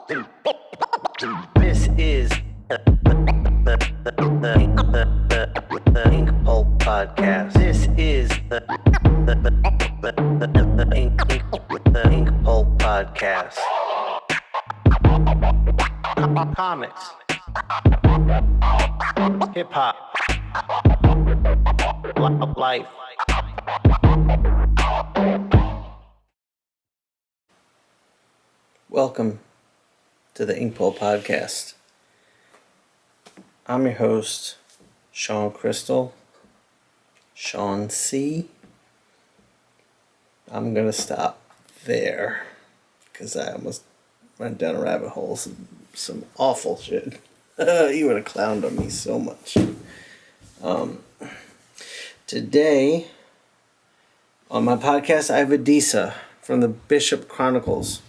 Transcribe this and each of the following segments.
This is the Inkpulp podcast. This is the Inkpulp podcast. Comics, hip hop, life. Welcome to the Inkpulp podcast. I'm your host, Sean Crystal, Sean C. I'm gonna stop there because I almost went down a rabbit hole. Some awful shit. You would have clowned on me so much. Today on my podcast, I have Adisa from the Bishop Chronicles.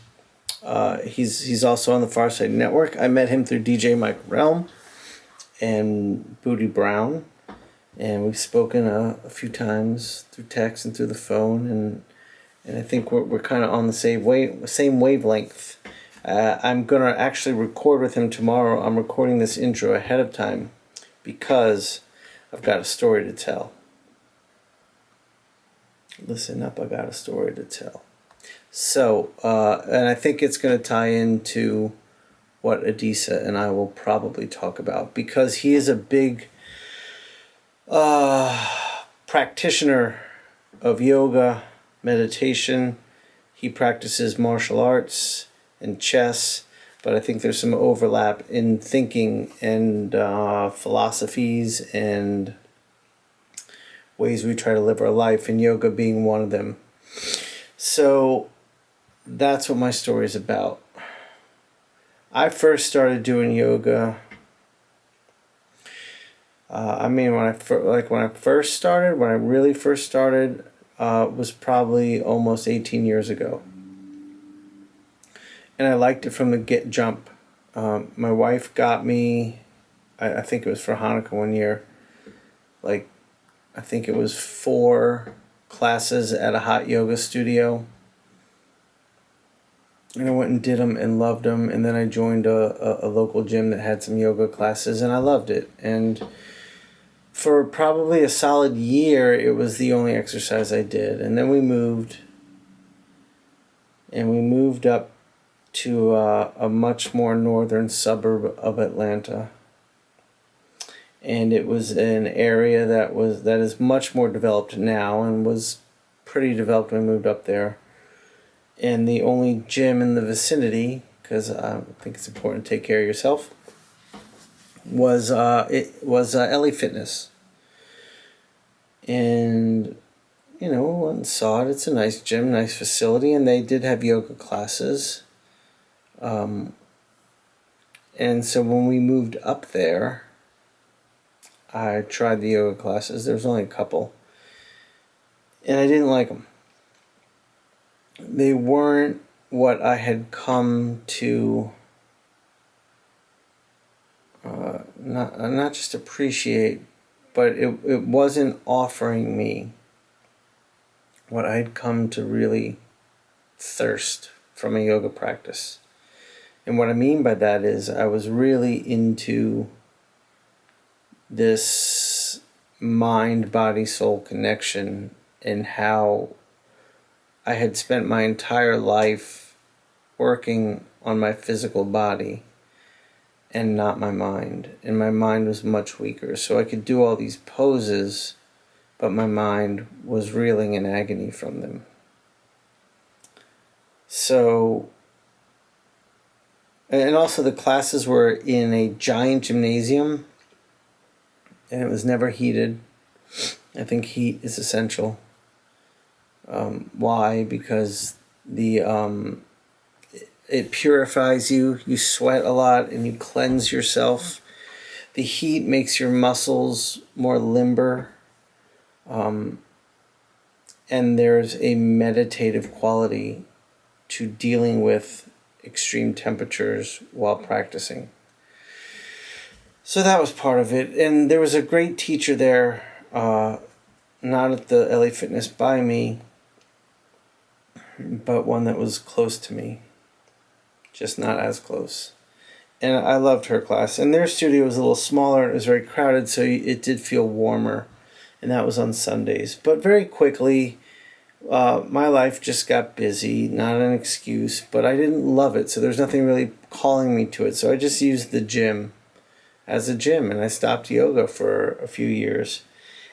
He's also on the Farside Network. I met him through DJ Mike Realm and Booty Brown, and we've spoken a few times through text and through the phone, and I think we're kind of on the same wavelength. I'm gonna actually record with him tomorrow. I'm recording this intro ahead of time because I've got a story to tell. Listen up, I got a story to tell. So, and I think it's going to tie into what Adisa and I will probably talk about, because he is a big practitioner of yoga, meditation. He practices martial arts and chess, but I think there's some overlap in thinking and philosophies and ways we try to live our life, and yoga being one of them. So that's what my story is about. I first started doing yoga. When I really first started, was probably almost 18 years ago, and I liked it from the jump. My wife got me. I think it was for Hanukkah one year. I think it was 4 classes at a hot yoga studio. And I went and did them and loved them. And then I joined a local gym that had some yoga classes, and I loved it. And for probably a solid year, it was the only exercise I did. And then we moved. And we moved up to a much more northern suburb of Atlanta. And it was an area that is much more developed now, and was pretty developed when we moved up there. And the only gym in the vicinity, because I think it's important to take care of yourself, was LA Fitness. And went and saw it. It's a nice gym, nice facility, and they did have yoga classes. And so when we moved up there, I tried the yoga classes. There was only a couple, and I didn't like them. They weren't what I had come to not just appreciate, but it wasn't offering me what I had come to really thirst from a yoga practice. And what I mean by that is I was really into this mind-body-soul connection, and how I had spent my entire life working on my physical body and not my mind. And my mind was much weaker. So I could do all these poses, but my mind was reeling in agony from them. So, and also the classes were in a giant gymnasium, and it was never heated. I think heat is essential. Why? Because it purifies you. You sweat a lot and you cleanse yourself. The heat makes your muscles more limber. And there's a meditative quality to dealing with extreme temperatures while practicing. So that was part of it. And there was a great teacher there, not at the LA Fitness by me, but one that was close to me. just not as close. And I loved her class. And their studio was a little smaller, and it was very crowded, so it did feel warmer. And that was on Sundays. But very quickly, my life just got busy, not an excuse, but I didn't love it, so there's nothing really calling me to it. So I just used the gym as a gym, and I stopped yoga for a few years.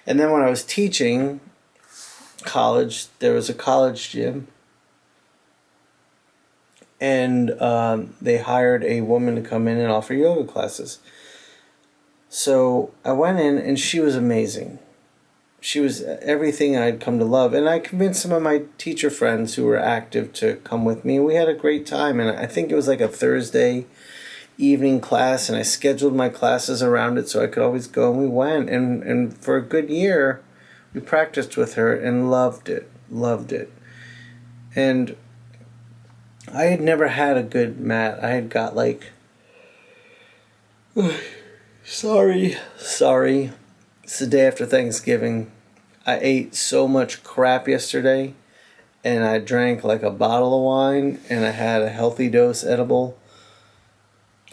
And then when I was teaching college, there was a college gym, and they hired a woman to come in and offer yoga classes. So I went in, and she was amazing. She was everything I'd come to love. And I convinced some of my teacher friends who were active to come with me. We had a great time, and I think it was like a Thursday evening class, and I scheduled my classes around it so I could always go, and we went. And for a good year, we practiced with her and loved it. And I had never had a good mat. I had got like... Sorry. It's the day after Thanksgiving. I ate so much crap yesterday, and I drank like a bottle of wine, and I had a healthy dose edible.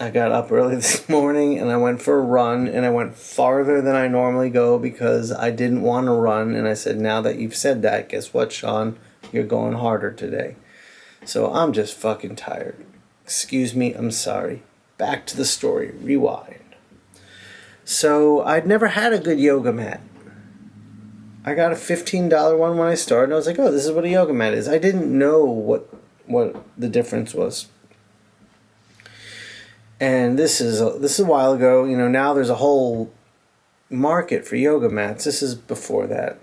I got up early this morning, and I went for a run, and I went farther than I normally go because I didn't want to run, and I said, now that you've said that, guess what, Sean? You're going harder today. So I'm just fucking tired. Excuse me, I'm sorry. Back to the story. Rewind. So I'd never had a good yoga mat. I got a $15 one when I started, and I was like, oh, this is what a yoga mat is. I didn't know what the difference was. And this is a while ago. You know, now there's a whole market for yoga mats. This is before that.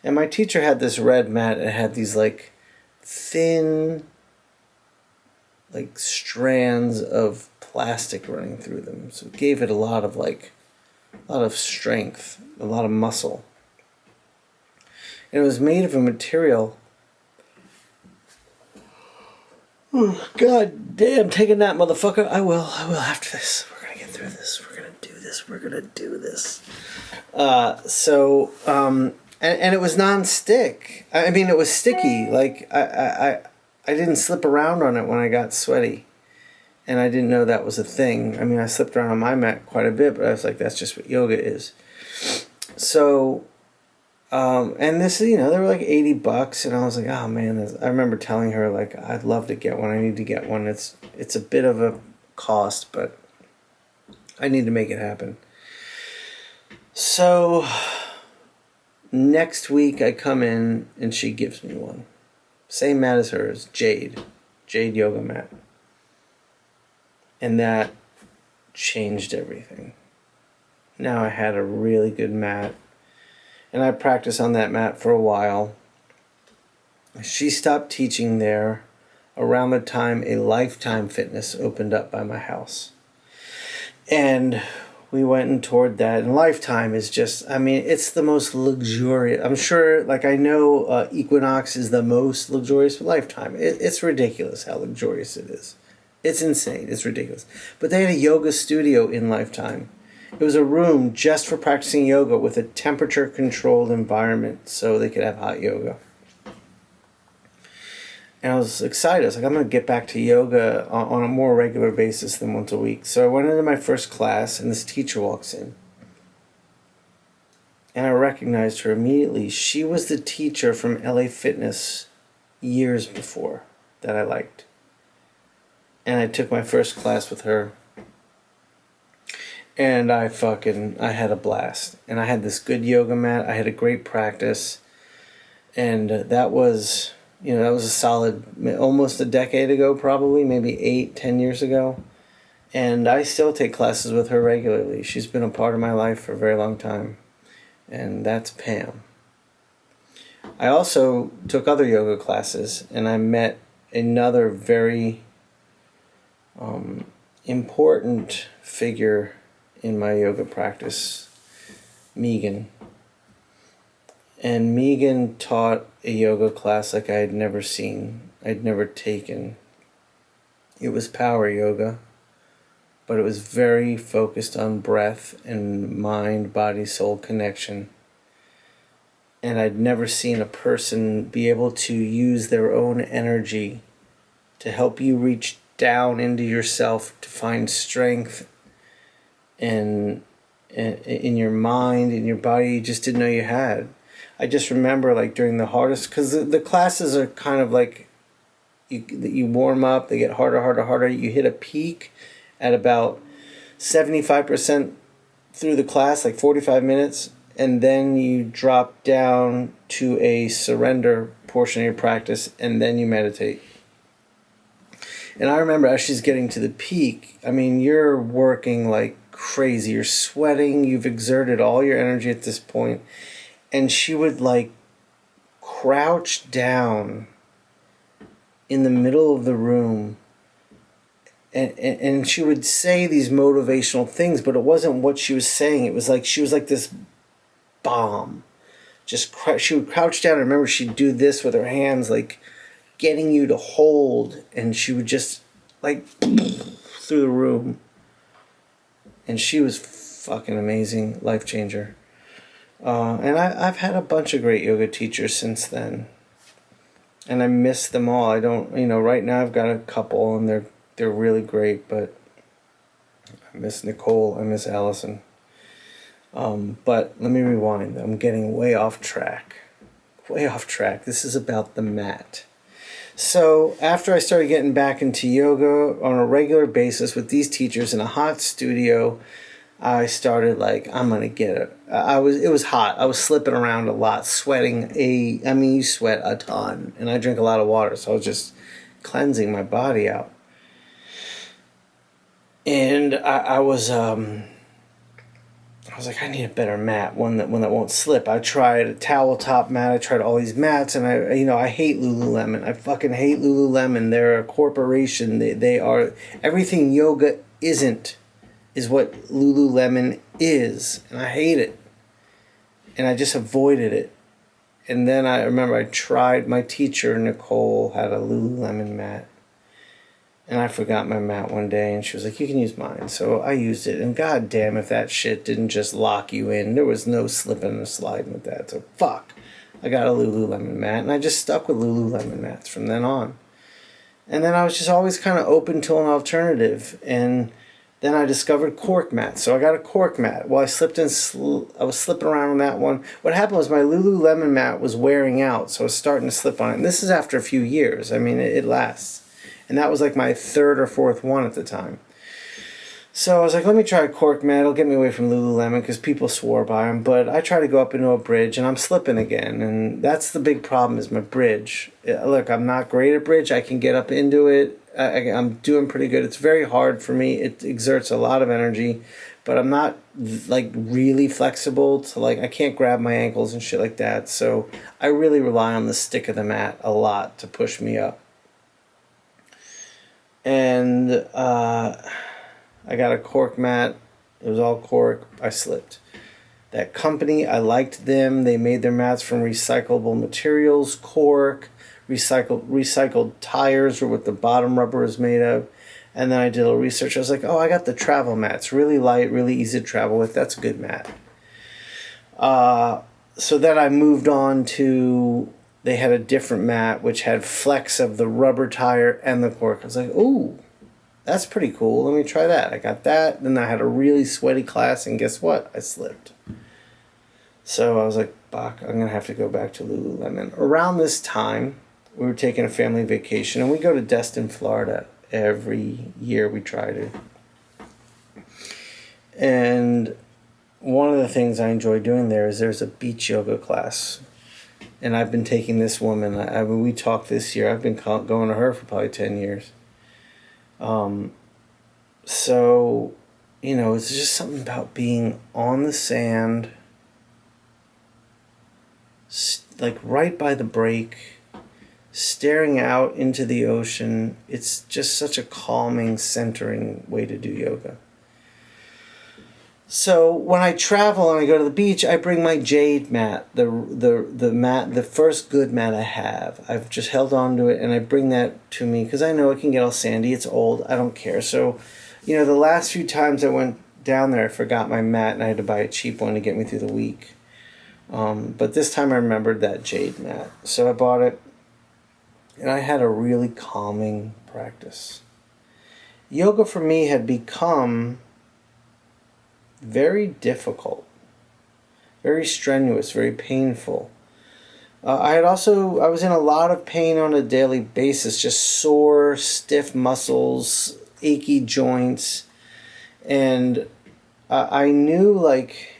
And my teacher had this red mat, and it had these like thin like strands of plastic running through them. So it gave it a lot of strength, a lot of muscle. And it was made of a material. Oh, God damn, take a nap, motherfucker. I will after this. We're gonna get through this. We're gonna do this. And it was non-stick. I mean, it was sticky. Like, I didn't slip around on it when I got sweaty. And I didn't know that was a thing. I mean, I slipped around on my mat quite a bit, but I was like, that's just what yoga is. So, and this, you know, they were like $80, and I was like, oh man, I remember telling her, like, I'd love to get one. I need to get one. It's a bit of a cost, but I need to make it happen. So, next week I come in, and she gives me one. Same mat as hers, Jade yoga mat. And that changed everything. Now I had a really good mat, and I practiced on that mat for a while. She stopped teaching there around the time a Lifetime Fitness opened up by my house. And we went and toured that, and Lifetime is just, I mean, it's the most luxurious. I'm sure, like, I know Equinox is the most luxurious, but Lifetime, it's ridiculous how luxurious it is. It's insane. It's ridiculous. But they had a yoga studio in Lifetime. It was a room just for practicing yoga with a temperature-controlled environment so they could have hot yoga. And I was excited. I was like, I'm going to get back to yoga on a more regular basis than once a week. So I went into my first class, and this teacher walks in. And I recognized her immediately. She was the teacher from LA Fitness years before that I liked. And I took my first class with her. And I had a blast. And I had this good yoga mat. I had a great practice. And that was a solid, almost a decade ago probably, maybe 8-10 years ago. And I still take classes with her regularly. She's been a part of my life for a very long time. And that's Pam. I also took other yoga classes, and I met another very important figure in my yoga practice, Megan. And Megan taught a yoga class like I had never seen. I'd never taken. It was power yoga, but it was very focused on breath and mind, body, soul connection. And I'd never seen a person be able to use their own energy to help you reach down into yourself to find strength in your mind, in your body, you just didn't know you had. I just remember, like, during the hardest, because the classes are kind of like, you warm up, they get harder, harder, harder. You hit a peak at about 75% through the class, like 45 minutes, and then you drop down to a surrender portion of your practice, and then you meditate. And I remember as she's getting to the peak, I mean, you're working like crazy. You're sweating. You've exerted all your energy at this point. And she would, like, crouch down in the middle of the room. And she would say these motivational things, but it wasn't what she was saying. It was like she was like this bomb. She would crouch down. I remember she'd do this with her hands, like, getting you to hold, and she would just, like, through the room. And she was fucking amazing, life changer. And I've had a bunch of great yoga teachers since then, and I miss them all. I don't, right now I've got a couple, and they're really great, but I miss Nicole, I miss Allison. But let me rewind. I'm getting way off track. This is about the mat. So after I started getting back into yoga on a regular basis with these teachers in a hot studio, I started, like, I'm going to get it. It was hot. I was slipping around a lot, sweating you sweat a ton. And I drink a lot of water, so I was just cleansing my body out. And I was like, I need a better mat, one that won't slip. I tried a towel top mat. I tried all these mats, and I hate Lululemon. I fucking hate Lululemon. They're a corporation. They are everything yoga isn't is what Lululemon is, and I hate it. And I just avoided it. And then I remember I tried. My teacher Nicole had a Lululemon mat. And I forgot my mat one day, and she was like, you can use mine. So I used it, and god damn if that shit didn't just lock you in. There was no slipping and sliding with that. So fuck. I got a Lululemon mat, and I just stuck with Lululemon mats from then on. And then I was just always kind of open to an alternative. And then I discovered Cork Mats. So I got a Cork mat. Well, I was slipping around on that one. What happened was my Lululemon mat was wearing out, so I was starting to slip on it. And this is after a few years. I mean, it lasts. And that was like my third or fourth one at the time. So I was like, let me try a Cork mat. It'll get me away from Lululemon because people swore by them. But I try to go up into a bridge, and I'm slipping again. And that's the big problem is my bridge. Look, I'm not great at bridge. I can get up into it. I'm doing pretty good. It's very hard for me. It exerts a lot of energy. But I'm not, like, really flexible to, like, I can't grab my ankles and shit like that. So I really rely on the stick of the mat a lot to push me up. And I got a Cork mat. It was all cork. I slipped. That company, I liked them. They made their mats from recyclable materials. Cork, recycled tires were what the bottom rubber is made of. And then I did a little research. I was like, oh, I got the travel mats. Really light, really easy to travel with. That's a good mat. So then I moved on to... They had a different mat which had flecks of the rubber tire and the cork. I was like, ooh, that's pretty cool. Let me try that. I got that. Then I had a really sweaty class, and guess what? I slipped. So I was like, fuck, I'm going to have to go back to Lululemon. Around this time, we were taking a family vacation, and we go to Destin, Florida. Every year we try to. And one of the things I enjoy doing there is there's a beach yoga class. And I've been taking this woman. We talked this year. I've been going to her for probably 10 years. So, it's just something about being on the sand, like right by the break, staring out into the ocean. It's just such a calming, centering way to do yoga. So when I travel and I go to the beach, I bring my jade mat, the mat, the first good mat I have. I've just held on to it, and I bring that to me because I know it can get all sandy. It's old. I don't care. So, the last few times I went down there, I forgot my mat, and I had to buy a cheap one to get me through the week. But this time I remembered that jade mat. So I bought it, and I had a really calming practice. yoga for me had become very difficult, very strenuous, very painful. I was in a lot of pain on a daily basis, just sore, stiff muscles, achy joints, and I knew, like,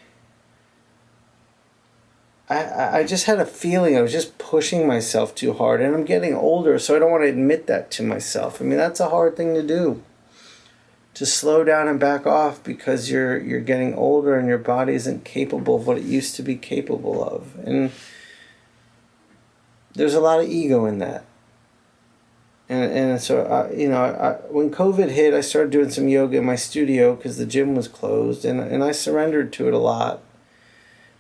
I just had a feeling I was just pushing myself too hard, and I'm getting older, so I don't want to admit that to myself. I mean, that's a hard thing to do, to slow down and back off, because you're getting older and your body isn't capable of what it used to be capable of. And there's a lot of ego in that. And so, when COVID hit, I started doing some yoga in my studio because the gym was closed, and I surrendered to it a lot.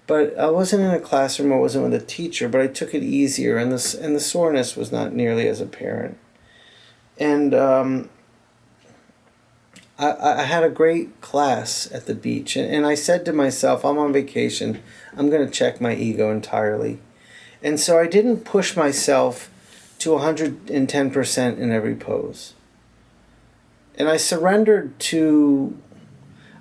But I wasn't in a classroom, I wasn't with a teacher, but I took it easier, and the soreness was not nearly as apparent. And I had a great class at the beach, and I said to myself, I'm on vacation, I'm going to check my ego entirely. And so I didn't push myself to 110% in every pose. And I surrendered to,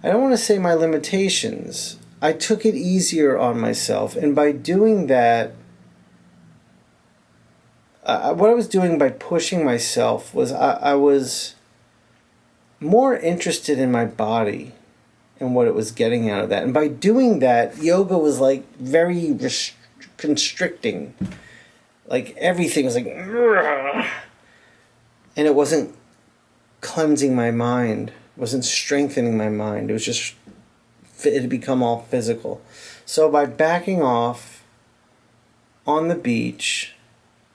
I don't want to say my limitations, I took it easier on myself. And by doing that, what I was doing by pushing myself was I was more interested in my body and what it was getting out of that. And by doing that, yoga was like very constricting. Like everything was like, and it wasn't cleansing my mind, it wasn't strengthening my mind. It was just, it had become all physical. So by backing off on the beach,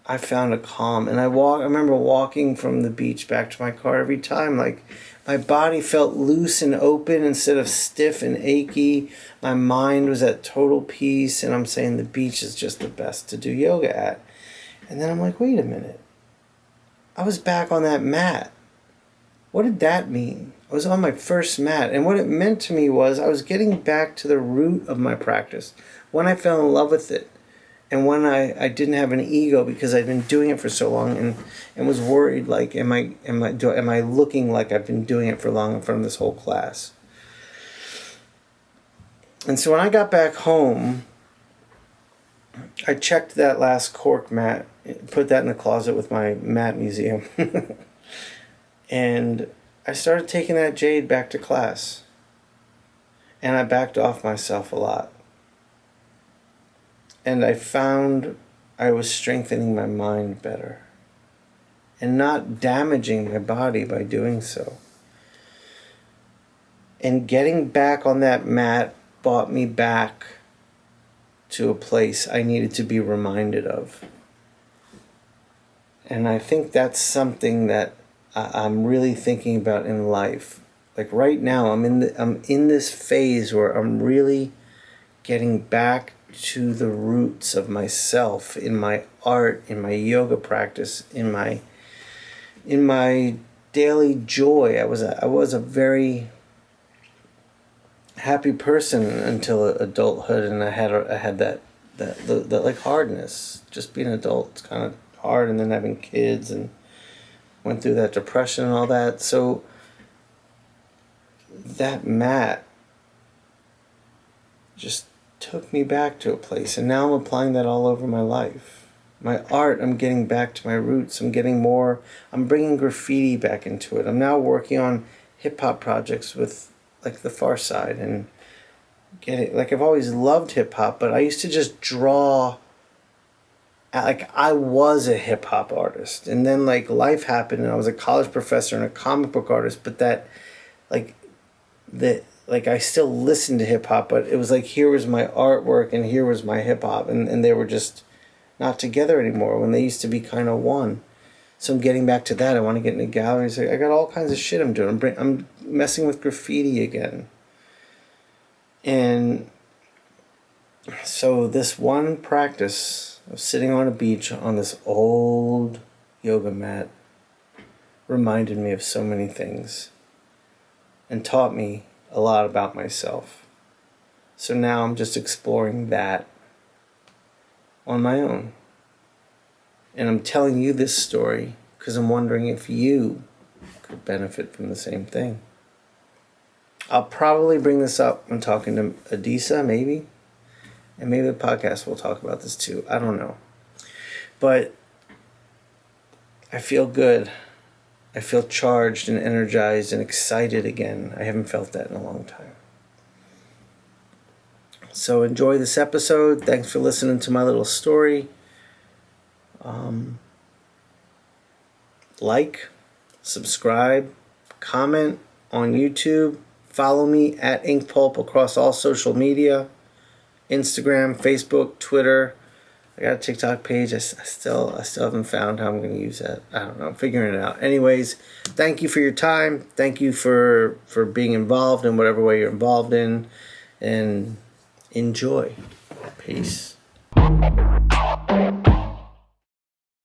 I found a calm. And I remember walking from the beach back to my car every time, like my body felt loose and open instead of stiff and achy. My mind was at total peace, and I'm saying the beach is just the best to do yoga at. And then I'm like, wait a minute. I was back on that mat. What did that mean? I was on my first mat, and what it meant to me was I was getting back to the root of my practice, when I fell in love with it, and when I didn't have an ego because I'd been doing it for so long, and was worried, like, am I looking like I've been doing it for long in front of this whole class? And so when I got back home, I checked that last cork mat, put that in the closet with my mat museum. And I started taking that jade back to class. And I backed off myself a lot. And I found I was strengthening my mind better, and not damaging my body by doing so. And getting back on that mat brought me back to a place I needed to be reminded of. And I think that's something that I'm really thinking about in life. Like right now, I'm in this phase where I'm really getting back to the roots of myself, in my art, in my yoga practice, in my daily joy. I was a very happy person until adulthood, and I had that like hardness. Just being an adult, it's kind of hard, and then having kids, and went through that depression and all that. So that mat just took me back to a place, and now I'm applying that all over my life. My art, I'm getting back to my roots. I'm bringing graffiti back into it. I'm now working on hip-hop projects with, like, the Far Side, and like, I've always loved hip-hop, but I used to just draw, like, I was a hip-hop artist, and then, like, life happened, and I was a college professor and a comic book artist, but that, like, I still listened to hip-hop, but it was like, here was my artwork and here was my hip-hop, and they were just not together anymore when they used to be kind of one. So I'm getting back to that. I want to get into galleries. I got all kinds of shit I'm doing. I'm messing with graffiti again. And so this one practice of sitting on a beach on this old yoga mat reminded me of so many things and taught me a lot about myself. So now I'm just exploring that on my own. And I'm telling you this story because I'm wondering if you could benefit from the same thing. I'll probably bring this up when talking to Adisa, maybe. And maybe the podcast will talk about this too. I don't know. But I feel good. I feel charged and energized and excited again. I haven't felt that in a long time. So enjoy this episode. Thanks for listening to my little story. Like, subscribe, comment on YouTube. Follow me at Inkpulp across all social media. Instagram, Facebook, Twitter. I got a TikTok page. I still haven't found how I'm going to use that. I don't know. I'm figuring it out. Anyways, thank you for your time. Thank you for being involved in whatever way you're involved in. And enjoy. Peace.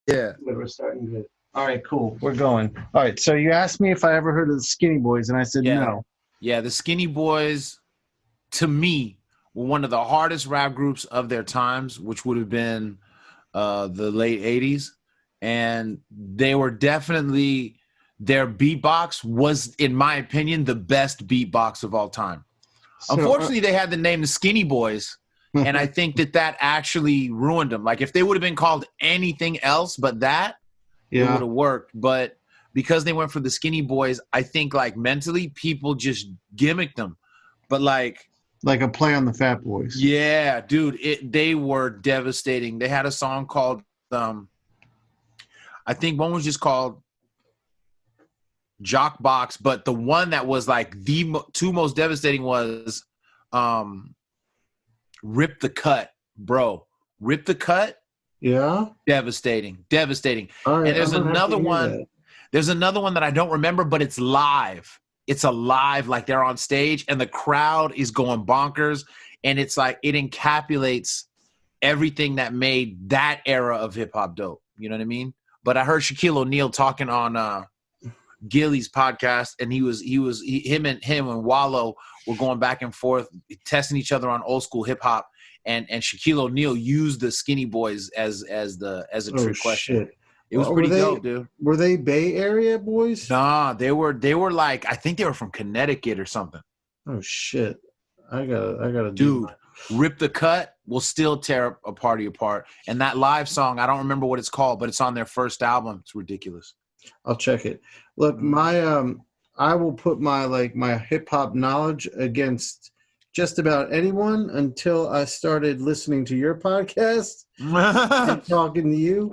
Yeah. We're starting good. All right, cool. We're going. All right, so you asked me if I ever heard of the Skinny Boys, and I said no. Yeah, the Skinny Boys, to me, were one of the hardest rap groups of their times, which would have been the late 80s. And they were definitely, their beatbox was, in my opinion, the best beatbox of all time. So, unfortunately, they had the name the Skinny Boys, and I think that actually ruined them. Like, if they would have been called anything else but that, it would have worked. But because they went for the Skinny Boys, I think, like, mentally, people just gimmicked them. But, like a play on the Fat Boys. Yeah, dude, they were devastating. They had a song called, I think one was just called Jock Box, but the one that was like the two most devastating was Rip the Cut, bro. Rip the Cut. Yeah. Devastating. All right, and there's another one. There's another one that I don't remember, but it's live. It's alive, like they're on stage and the crowd is going bonkers. And it's like, it encapsulates everything that made that era of hip hop dope. You know what I mean? But I heard Shaquille O'Neal talking on Gilly's podcast, and him and Wallow were going back and forth, testing each other on old school hip hop. And Shaquille O'Neal used the Skinny Boys as a trick question. Shit. It was pretty dope, dude. Were they Bay Area boys? Nah, they were like, I think they were from Connecticut or something. Oh shit. I gotta dude, Rip the Cut will still tear a party apart. And that live song, I don't remember what it's called, but it's on their first album. It's ridiculous. I'll check it. Look, I will put my hip hop knowledge against just about anyone until I started listening to your podcast and talking to you.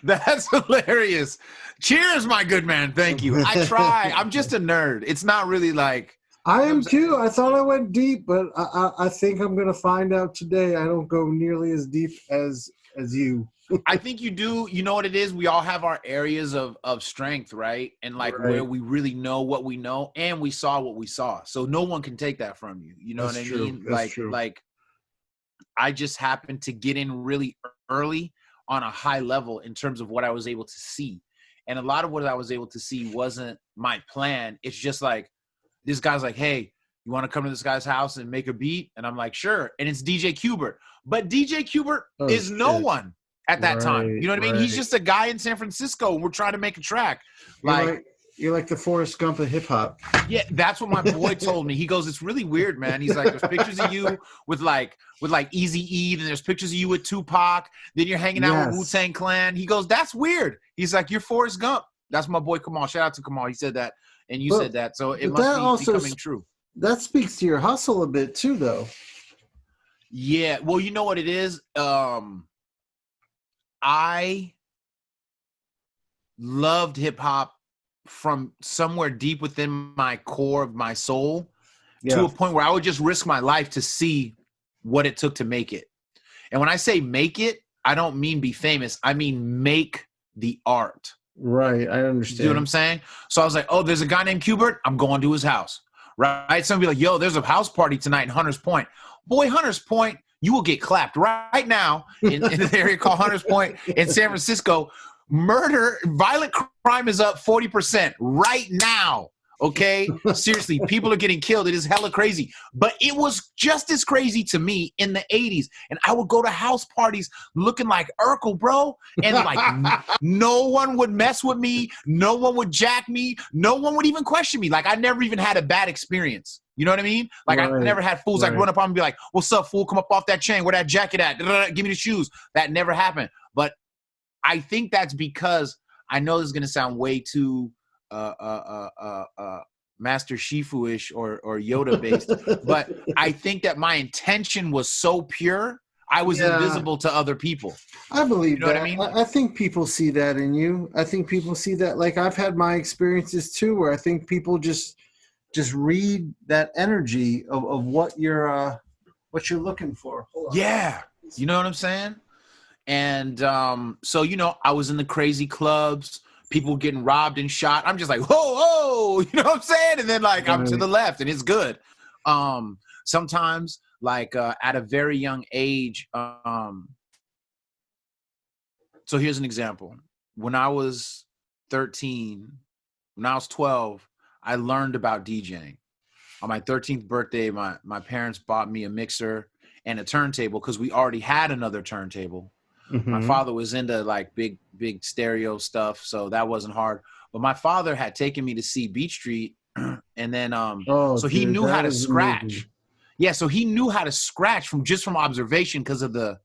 That's hilarious. Cheers, my good man. Thank you. I try. I'm just a nerd. It's not really like... I am too. I thought I went deep, but I think I'm going to find out today I don't go nearly as deep as you. I think you do. You know what it is? We all have our areas of strength, right? And where we really know what we know, and we saw what we saw. So no one can take that from you. You know what I mean? That's true. Like I just happened to get in really early on a high level in terms of what I was able to see. And a lot of what I was able to see wasn't my plan. It's just like, this guy's like, hey, you want to come to this guy's house and make a beat? And I'm like, sure. And it's DJ Qbert. But DJ Qbert is no one at that time. You know what I mean? He's just a guy in San Francisco, and we're trying to make a track. You're like the Forrest Gump of hip hop. Yeah, that's what my boy told me. He goes, it's really weird, man. He's like, there's pictures of you with Eazy-E, and there's pictures of you with Tupac. Then you're hanging out with Wu-Tang Clan. He goes, that's weird. He's like, you're Forrest Gump. That's my boy Kamal. Shout out to Kamal. He said that, and you said that. So it must be becoming true. That speaks to your hustle a bit too, though. Yeah. Well, you know what it is? I loved hip hop from somewhere deep within my core of my soul to a point where I would just risk my life to see what it took to make it. And when I say make it, I don't mean be famous. I mean make the art. Right. I understand. You know what I'm saying? So I was like, oh, there's a guy named Qbert. I'm going to his house. Right? Somebody be like, yo, there's a house party tonight in Hunters Point. Boy, Hunters Point, you will get clapped right now in the area called Hunters Point in San Francisco. Violent crime is up 40% right now. Okay, seriously, people are getting killed. It is hella crazy. But it was just as crazy to me in the 80s. And I would go to house parties looking like Urkel, bro. And like no one would mess with me. No one would jack me. No one would even question me. Like I never even had a bad experience. You know what I mean? Like I never had fools like run up on me and be like, what's up, fool? Come up off that chain. Where that jacket at? Give me the shoes. That never happened. But I think that's because I know this is going to sound way too Master Shifu-ish or Yoda based, but I think that my intention was so pure, I was invisible to other people. I believe you know that. What I mean? I think people see that in you. I think people see that. Like I've had my experiences too, where I think people just read that energy of what you're looking for. Yeah, you know what I'm saying? And so I was in the crazy clubs. People getting robbed and shot. I'm just like, whoa, you know what I'm saying? And then like I'm to the left and it's good. Sometimes like at a very young age. So here's an example. When I was 13, when I was 12, I learned about DJing. On my 13th birthday, my parents bought me a mixer and a turntable because we already had another turntable. Mm-hmm. My father was into like big stereo stuff, so that wasn't hard. But my father had taken me to see Beach Street, and then he knew how to scratch. Yeah, so he knew how to scratch from observation because of the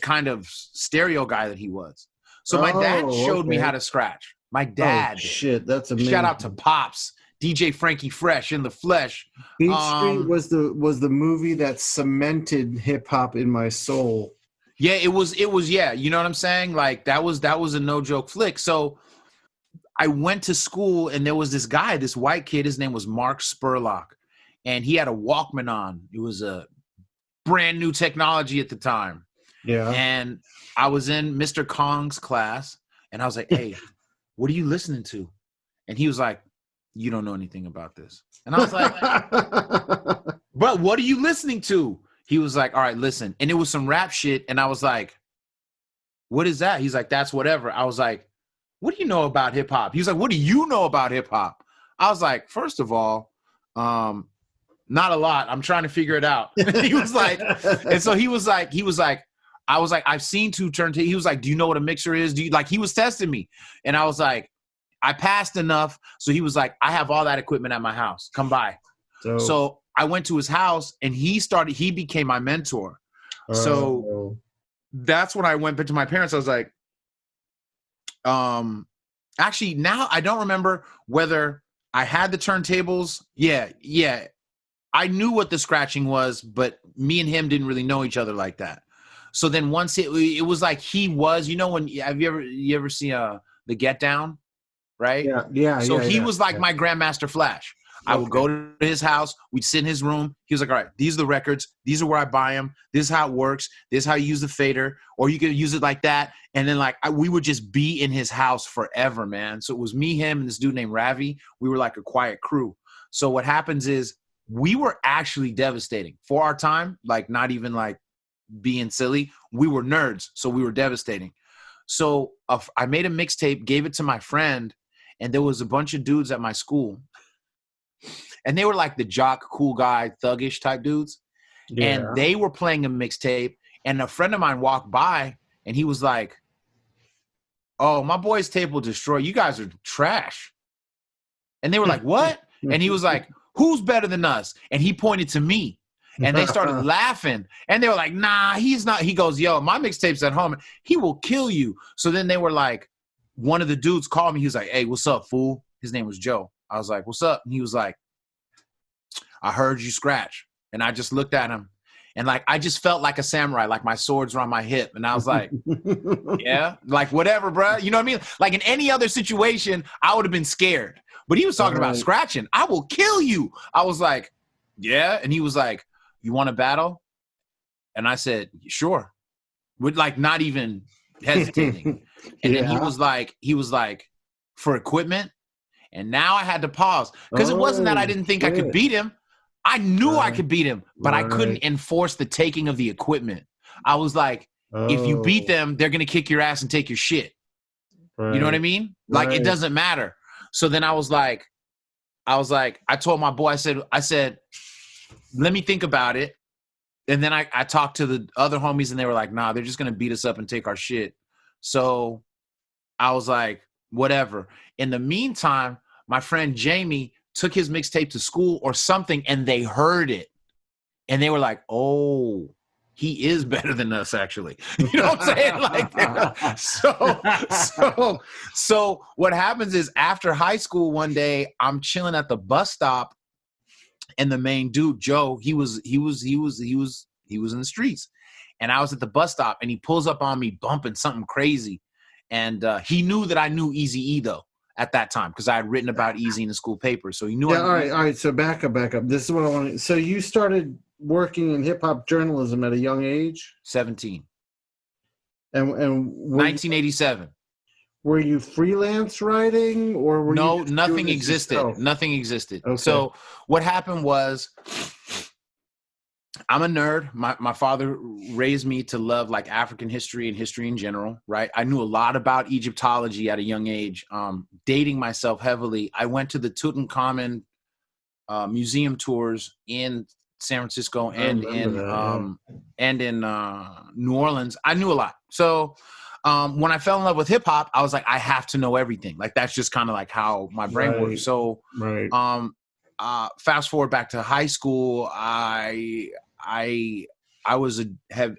kind of stereo guy that he was. So my dad showed me how to scratch. My dad. Oh, shit, that's amazing. Shout out to Pops, DJ Frankie Fresh in the flesh. Beach Street was the movie that cemented hip hop in my soul. Yeah, it was, yeah. You know what I'm saying? Like that was a no joke flick. So I went to school and there was this guy, this white kid, his name was Mark Spurlock. And he had a Walkman on. It was a brand new technology at the time. Yeah. And I was in Mr. Kong's class and I was like, hey, what are you listening to? And he was like, you don't know anything about this. And I was like, but what are you listening to? He was like, all right, listen. And it was some rap shit. And I was like, what is that? He's like, that's whatever. I was like, what do you know about hip hop? He was like, what do you know about hip hop? I was like, first of all, not a lot. I'm trying to figure it out. He was like, and so he was like, I was like, I've seen two turntables. He was like, do you know what a mixer is? He was testing me. And I was like, I passed enough. So he was like, I have all that equipment at my house. Come by. So I went to his house and he became my mentor. So that's when I went back to my parents. I was like, actually now I don't remember whether I had the turntables. Yeah. I knew what the scratching was, but me and him didn't really know each other like that. So then once it was like he was, when have you ever seen the Get Down, right? Yeah. So he was like my Grandmaster Flash. I would go to his house. We'd sit in his room. He was like, all right, these are the records. These are where I buy them. This is how it works. This is how you use the fader. Or you could use it like that. And then we would just be in his house forever, man. So it was me, him, and this dude named Ravi. We were like a quiet crew. So what happens is we were actually devastating for our time, like not even like being silly. We were nerds. So we were devastating. So I made a mixtape, gave it to my friend, and there was a bunch of dudes at my school. And they were like the jock, cool guy, thuggish type dudes. Yeah. And they were playing a mixtape. And a friend of mine walked by and he was like, oh, my boy's tape will destroy. You guys are trash. And they were like, what? And he was like, who's better than us? And he pointed to me. And they started laughing. And they were like, nah, he's not. He goes, yo, my mixtape's at home. He will kill you. So then they were like, one of the dudes called me. He was like, hey, what's up, fool? His name was Joe. I was like, what's up? And he was like, I heard you scratch. And I just looked at him and like, I just felt like a samurai, like my swords were on my hip. And I was like, yeah, like whatever, bro. You know what I mean? Like in any other situation, I would have been scared, but he was talking about scratching. I will kill you. I was like, yeah. And he was like, you want to battle? And I said, sure. With like, not even hesitating. And then he was like, for equipment. And now I had to pause because it wasn't that I didn't think I could beat him. I knew I could beat him, but I couldn't enforce the taking of the equipment. I was like, if you beat them, they're going to kick your ass and take your shit. You know what I mean? Like, it doesn't matter. So then I was like, I told my boy, I said, let me think about it. And then I talked to the other homies and they were like, nah, they're just going to beat us up and take our shit. So I was like, whatever. In the meantime, my friend Jamie took his mixtape to school or something and they heard it. And they were like, oh, he is better than us, actually. You know what I'm saying? Like, so what happens is after high school one day, I'm chilling at the bus stop, and the main dude, Joe, he was in the streets, and I was at the bus stop, and he pulls up on me bumping something crazy, and he knew that I knew Eazy-E though at that time because I had written about Eazy in the school paper, so he knew. Yeah, all right. So back up. This is what I want. So you started working in hip hop journalism at a young age. 17. And 1987. Were you freelance writing or were no? You nothing existed. Yourself? Nothing existed. Okay. So what happened was, I'm a nerd. My father raised me to love like African history and history in general, right? I knew a lot about Egyptology at a young age. Dating myself heavily, I went to the Tutankhamun museum tours in San Francisco and in New Orleans. I knew a lot. So when I fell in love with hip hop, I was like, I have to know everything. Like that's just kind of like how my brain works. So fast forward back to high school, I was a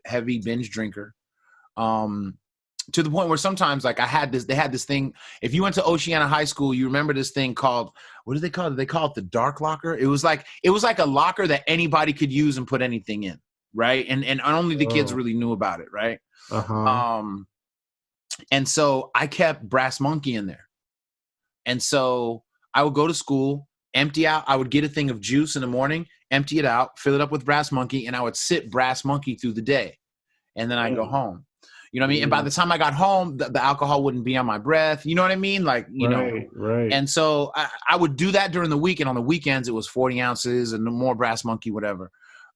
heavy binge drinker. To the point where sometimes like they had this thing. If you went to Oceana High School, you remember this thing called, what do they call it? They call it the dark locker. It was like a locker that anybody could use and put anything in. Right. And only the kids really knew about it. Right. And so I kept Brass Monkey in there. And so I would go to school, empty out. I would get a thing of juice in the morning, empty it out, fill it up with Brass Monkey, and I would sip Brass Monkey through the day. And then I'd go home. You know what I mean? And by the time I got home, the alcohol wouldn't be on my breath. You know what I mean? Like, you know. Right. And so I would do that during the week. And on the weekends, it was 40 ounces and more Brass Monkey, whatever.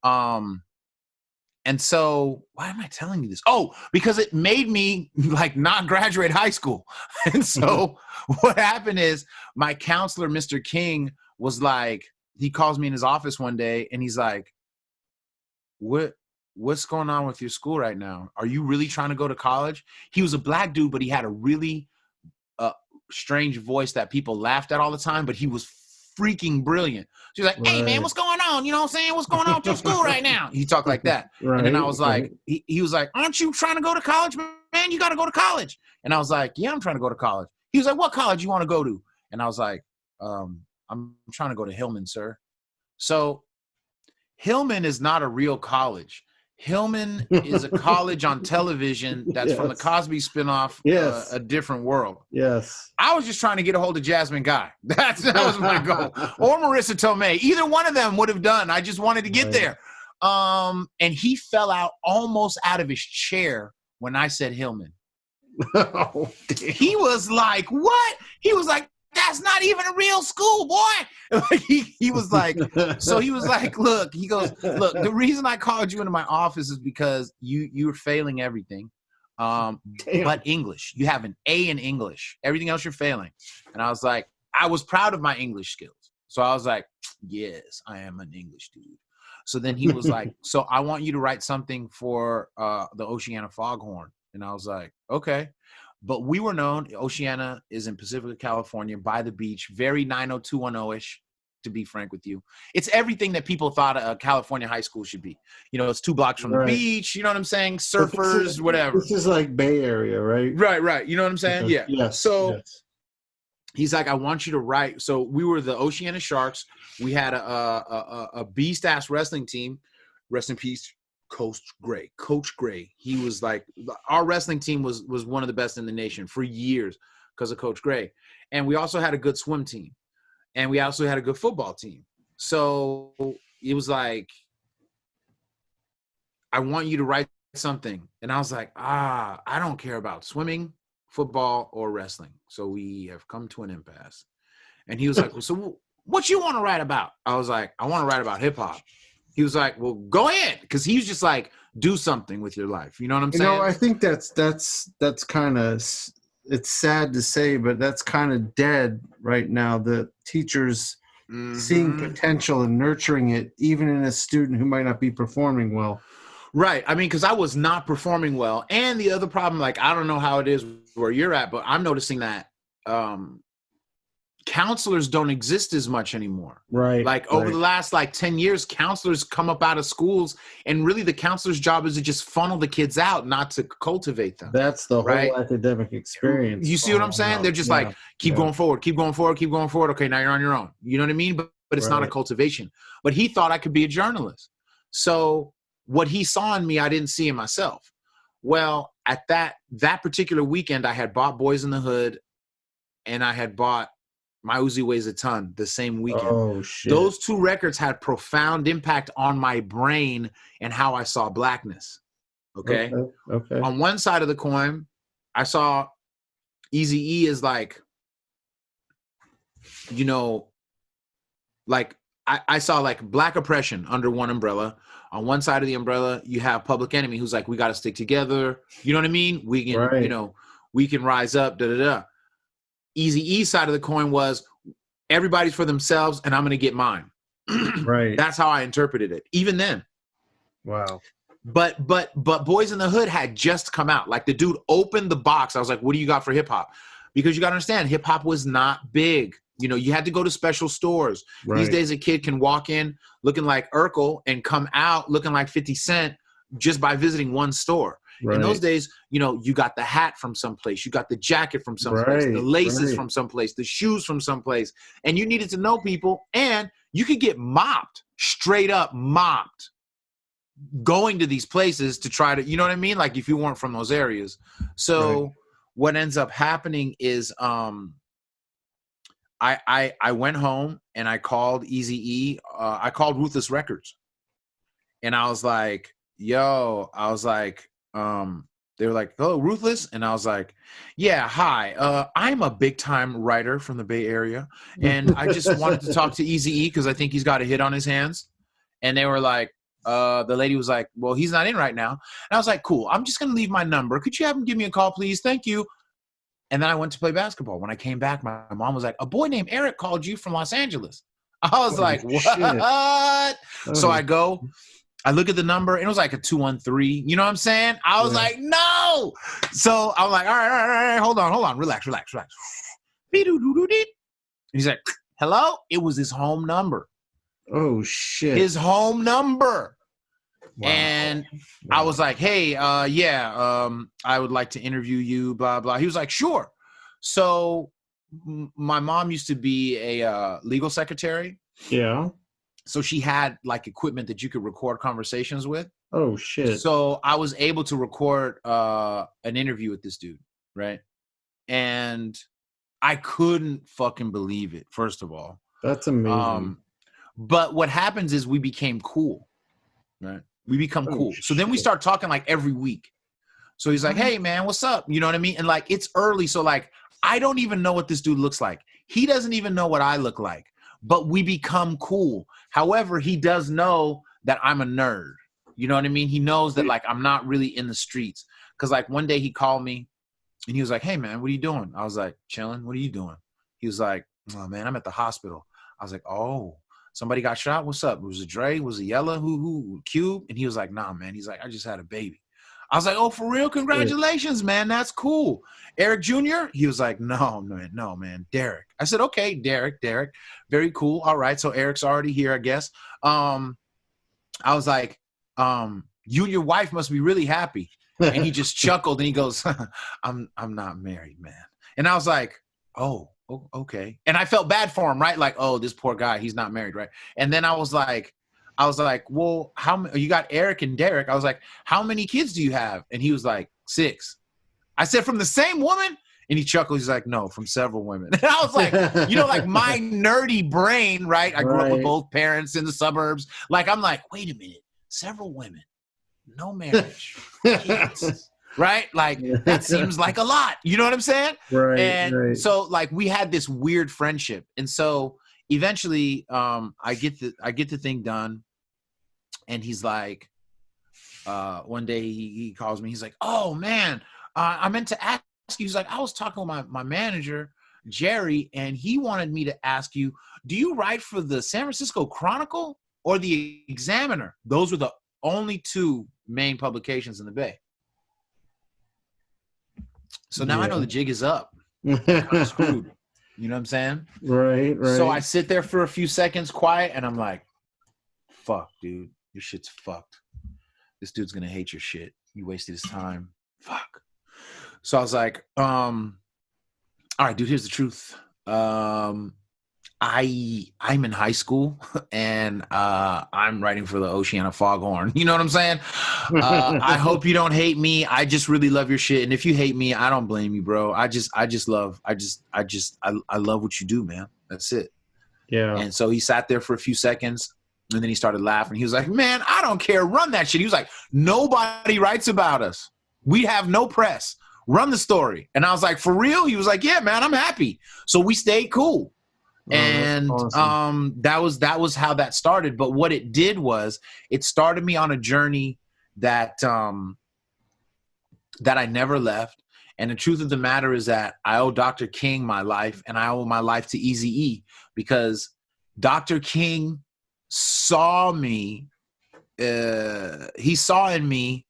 And so why am I telling you this? Oh, because it made me like not graduate high school. And so what happened is my counselor, Mr. King, was like, he calls me in his office one day and he's like, what's going on with your school right now? Are you really trying to go to college? He was a black dude, but he had a really strange voice that people laughed at all the time, but he was freaking brilliant. She's like, hey man, what's going on? You know what I'm saying? What's going on with your school right now? He talked like that. And then I was like, he was like, aren't you trying to go to college, man? You got to go to college. And I was like, yeah, I'm trying to go to college. He was like, what college you want to go to? And I was like, I'm trying to go to Hillman, sir. So Hillman is not a real college. Hillman is a college on television that's from the Cosby spinoff, A Different World. Yes. I was just trying to get a hold of Jasmine Guy. That was my goal. Or Marissa Tomei. Either one of them would have done. I just wanted to get there. And he fell out almost out of his chair when I said Hillman. Oh, he was like, what? He was like, that's not even a real school, boy. he was like, so he was like, look, he goes, look, the reason I called you into my office is because you're failing everything. But English, you have an A in English. Everything else you're failing. And I was like, I was proud of my English skills. So I was like, yes, I am an English dude. So then he was like, so I want you to write something for the Oceana Foghorn. And I was like, okay. But we were known, Oceana is in Pacifica, California, by the beach, very 90210-ish, to be frank with you. It's everything that people thought a California high school should be. You know, it's 2 blocks from the beach, you know what I'm saying? Surfers, whatever. This is like Bay Area, right? Right. You know what I'm saying? Yeah. Yes. So he's like, I want you to write. So we were the Oceana Sharks. We had a beast-ass wrestling team. Rest in peace. Coach Gray. He was like, our wrestling team was one of the best in the nation for years because of Coach Gray. And we also had a good swim team. And we also had a good football team. So it was like, I want you to write something. And I was like, I don't care about swimming, football, or wrestling. So we have come to an impasse. And he was like, well, so what you want to write about? I was like, I want to write about hip hop. He was like, well, go ahead. Because he was just like, do something with your life. You know what I'm saying? You know, I think that's kind of, it's sad to say, but that's kind of dead right now. The teachers seeing potential and nurturing it, even in a student who might not be performing well. Right. I mean, because I was not performing well. And the other problem, like, I don't know how it is where you're at, but I'm noticing that counselors don't exist as much anymore. Right. Like over the last 10 years, counselors come up out of schools, and really the counselor's job is to just funnel the kids out, not to cultivate them. That's the whole academic experience. You see what I'm saying? They're just keep going forward, keep going forward, keep going forward. Okay, now you're on your own. You know what I mean? But it's not a cultivation. But he thought I could be a journalist. So what he saw in me, I didn't see in myself. Well, at that particular weekend, I had bought Boys in the Hood, and I had bought My Uzi Weighs a Ton the same weekend. Oh, shit. Those two records had profound impact on my brain and how I saw blackness. Okay. On one side of the coin, I saw Eazy-E as I saw black oppression under one umbrella. On one side of the umbrella, you have Public Enemy, who's like, we got to stick together. You know what I mean? We can, we can rise up, Eazy-E side of the coin was everybody's for themselves and I'm going to get mine. Right. That's how I interpreted it. Even then. Wow. But Boys in the Hood had just come out. Like the dude opened the box. I was like, what do you got for hip hop? Because you got to understand, hip hop was not big. You had to go to special stores. Right. These days, a kid can walk in looking like Urkel and come out looking like 50 Cent just by visiting one store. Right. In those days, you got the hat from someplace, you got the jacket from someplace, the laces from someplace, the shoes from someplace, and you needed to know people, and you could get mopped, straight up mopped, going to these places to try to, you know what I mean? Like if you weren't from those areas. So what ends up happening is I went home and I called Eazy-E. I called Ruthless Records. And I was like, they were like, oh, Ruthless? And I was like, yeah, hi. I'm a big time writer from the Bay Area. And I just wanted to talk to Eazy-E because I think he's got a hit on his hands. And they were like, the lady was like, well, he's not in right now. And I was like, cool, I'm just going to leave my number. Could you have him give me a call, please? Thank you. And then I went to play basketball. When I came back, my mom was like, a boy named Eric called you from Los Angeles. I was like, what? So I go, I look at the number, and it was like a 213. You know what I'm saying? I was like, no. So I was like, all right, hold on. Relax. He's like, hello? It was his home number. Oh, shit. His home number. Wow. And I was like, hey, I would like to interview you, blah, blah. He was like, sure. So my mom used to be a legal secretary. Yeah. So she had equipment that you could record conversations with. Oh, shit. So I was able to record an interview with this dude, right? And I couldn't fucking believe it, first of all. That's amazing. But what happens is we became cool, right? We become cool. So then we start talking every week. So he's like, hey, man, what's up? You know what I mean? And it's early. So I don't even know what this dude looks like. He doesn't even know what I look like. But we become cool. However, he does know that I'm a nerd. You know what I mean? He knows that I'm not really in the streets. Because one day he called me and he was like, hey, man, what are you doing? I was like, chilling. What are you doing? He was like, oh, man, I'm at the hospital. I was like, oh. Somebody got shot? What's up? Was it Dre? Was it Yella? Who? Cube? And he was like, nah, man. He's like, I just had a baby. I was like, oh, for real? Congratulations, man. That's cool. Eric Jr.? He was like, no, man. Derek. I said, okay, Derek. Very cool. All right. So Eric's already here, I guess. I was like, you and your wife must be really happy. And he just chuckled and he goes, I'm not married, man. And I was like, oh, okay. And I felt bad for him, right? Oh, this poor guy, he's not married, right? And then I was like, well, you got Eric and Derek. I was like, how many kids do you have? And he was like, 6. I said, from the same woman? And he chuckled. He's like, no, from several women. And I was like, my nerdy brain, right? I grew up with both parents in the suburbs. I'm like, wait a minute, several women, no marriage, kids. Right? That seems like a lot. You know what I'm saying? Right. And so we had this weird friendship. And so eventually I get the thing done. And he's like, one day he calls me. He's like, oh man, I meant to ask you. He's like, I was talking with my manager Jerry, and he wanted me to ask you, do you write for the San Francisco Chronicle or the Examiner? Those were the only two main publications in the Bay. So now I know the jig is up. I'm kind of screwed. You know what I'm saying? Right. So I sit there for a few seconds quiet, and I'm like, fuck, dude. Your shit's fucked. This dude's going to hate your shit. You wasted his time. Fuck. So I was like, all right, dude, here's the truth. I'm in high school and I'm writing for the Oceana Foghorn. You know what I'm saying? I hope you don't hate me. I just really love your shit. And if you hate me, I don't blame you, bro. I love what you do, man. That's it. Yeah. And so he sat there for a few seconds and then he started laughing. He was like, man, I don't care. Run that shit. He was like, nobody writes about us. We have no press. Run the story. And I was like, for real? He was like, yeah, man, I'm happy. So we stayed cool. And awesome. that was how that started. But what it did was it started me on a journey that I never left. And the truth of the matter is that I owe Dr. King my life, and I owe my life to Eazy-E, because Dr. King saw me. He saw in me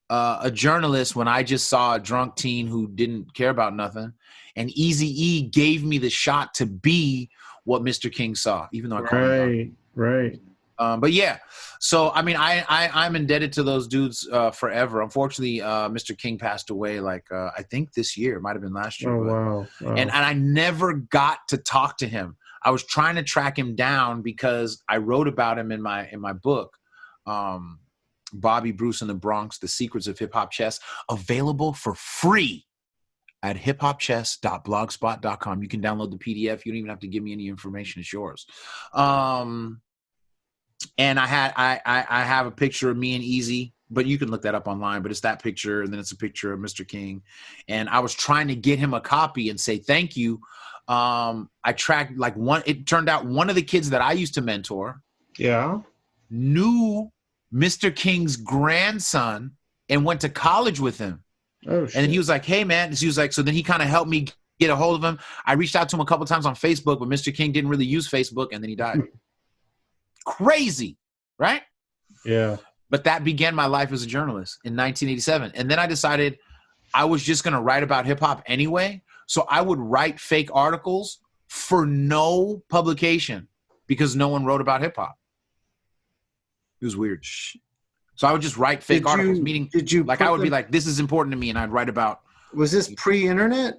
a journalist when I just saw a drunk teen who didn't care about nothing. And Eazy-E gave me the shot to be what Mr. King saw, even though I called him right. But yeah, so I mean, I'm indebted to those dudes forever. Unfortunately, Mr. King passed away I think this year. It might have been last year. Oh, wow. And I never got to talk to him. I was trying to track him down because I wrote about him in my book, Bobby Bruce in the Bronx: The Secrets of Hip Hop Chess, available for free at hiphopchess.blogspot.com. You can download the PDF. You don't even have to give me any information. It's yours. And I have a picture of me and Eazy, but you can look that up online. But it's that picture, and then it's a picture of Mr. King. And I was trying to get him a copy and say thank you. I tracked it turned out one of the kids that I used to mentor knew Mr. King's grandson and went to college with him. Oh, shit. And he was like, hey, man. He was like, so then he kind of helped me get a hold of him. I reached out to him a couple times on Facebook, but Mr. King didn't really use Facebook, and then he died. Crazy, right? Yeah. But that began my life as a journalist in 1987. And then I decided I was just going to write about hip hop anyway. So I would write fake articles for no publication because no one wrote about hip hop. It was weird. So I would just write fake articles, I would be like, this is important to me, and I'd write about. Was this pre-internet?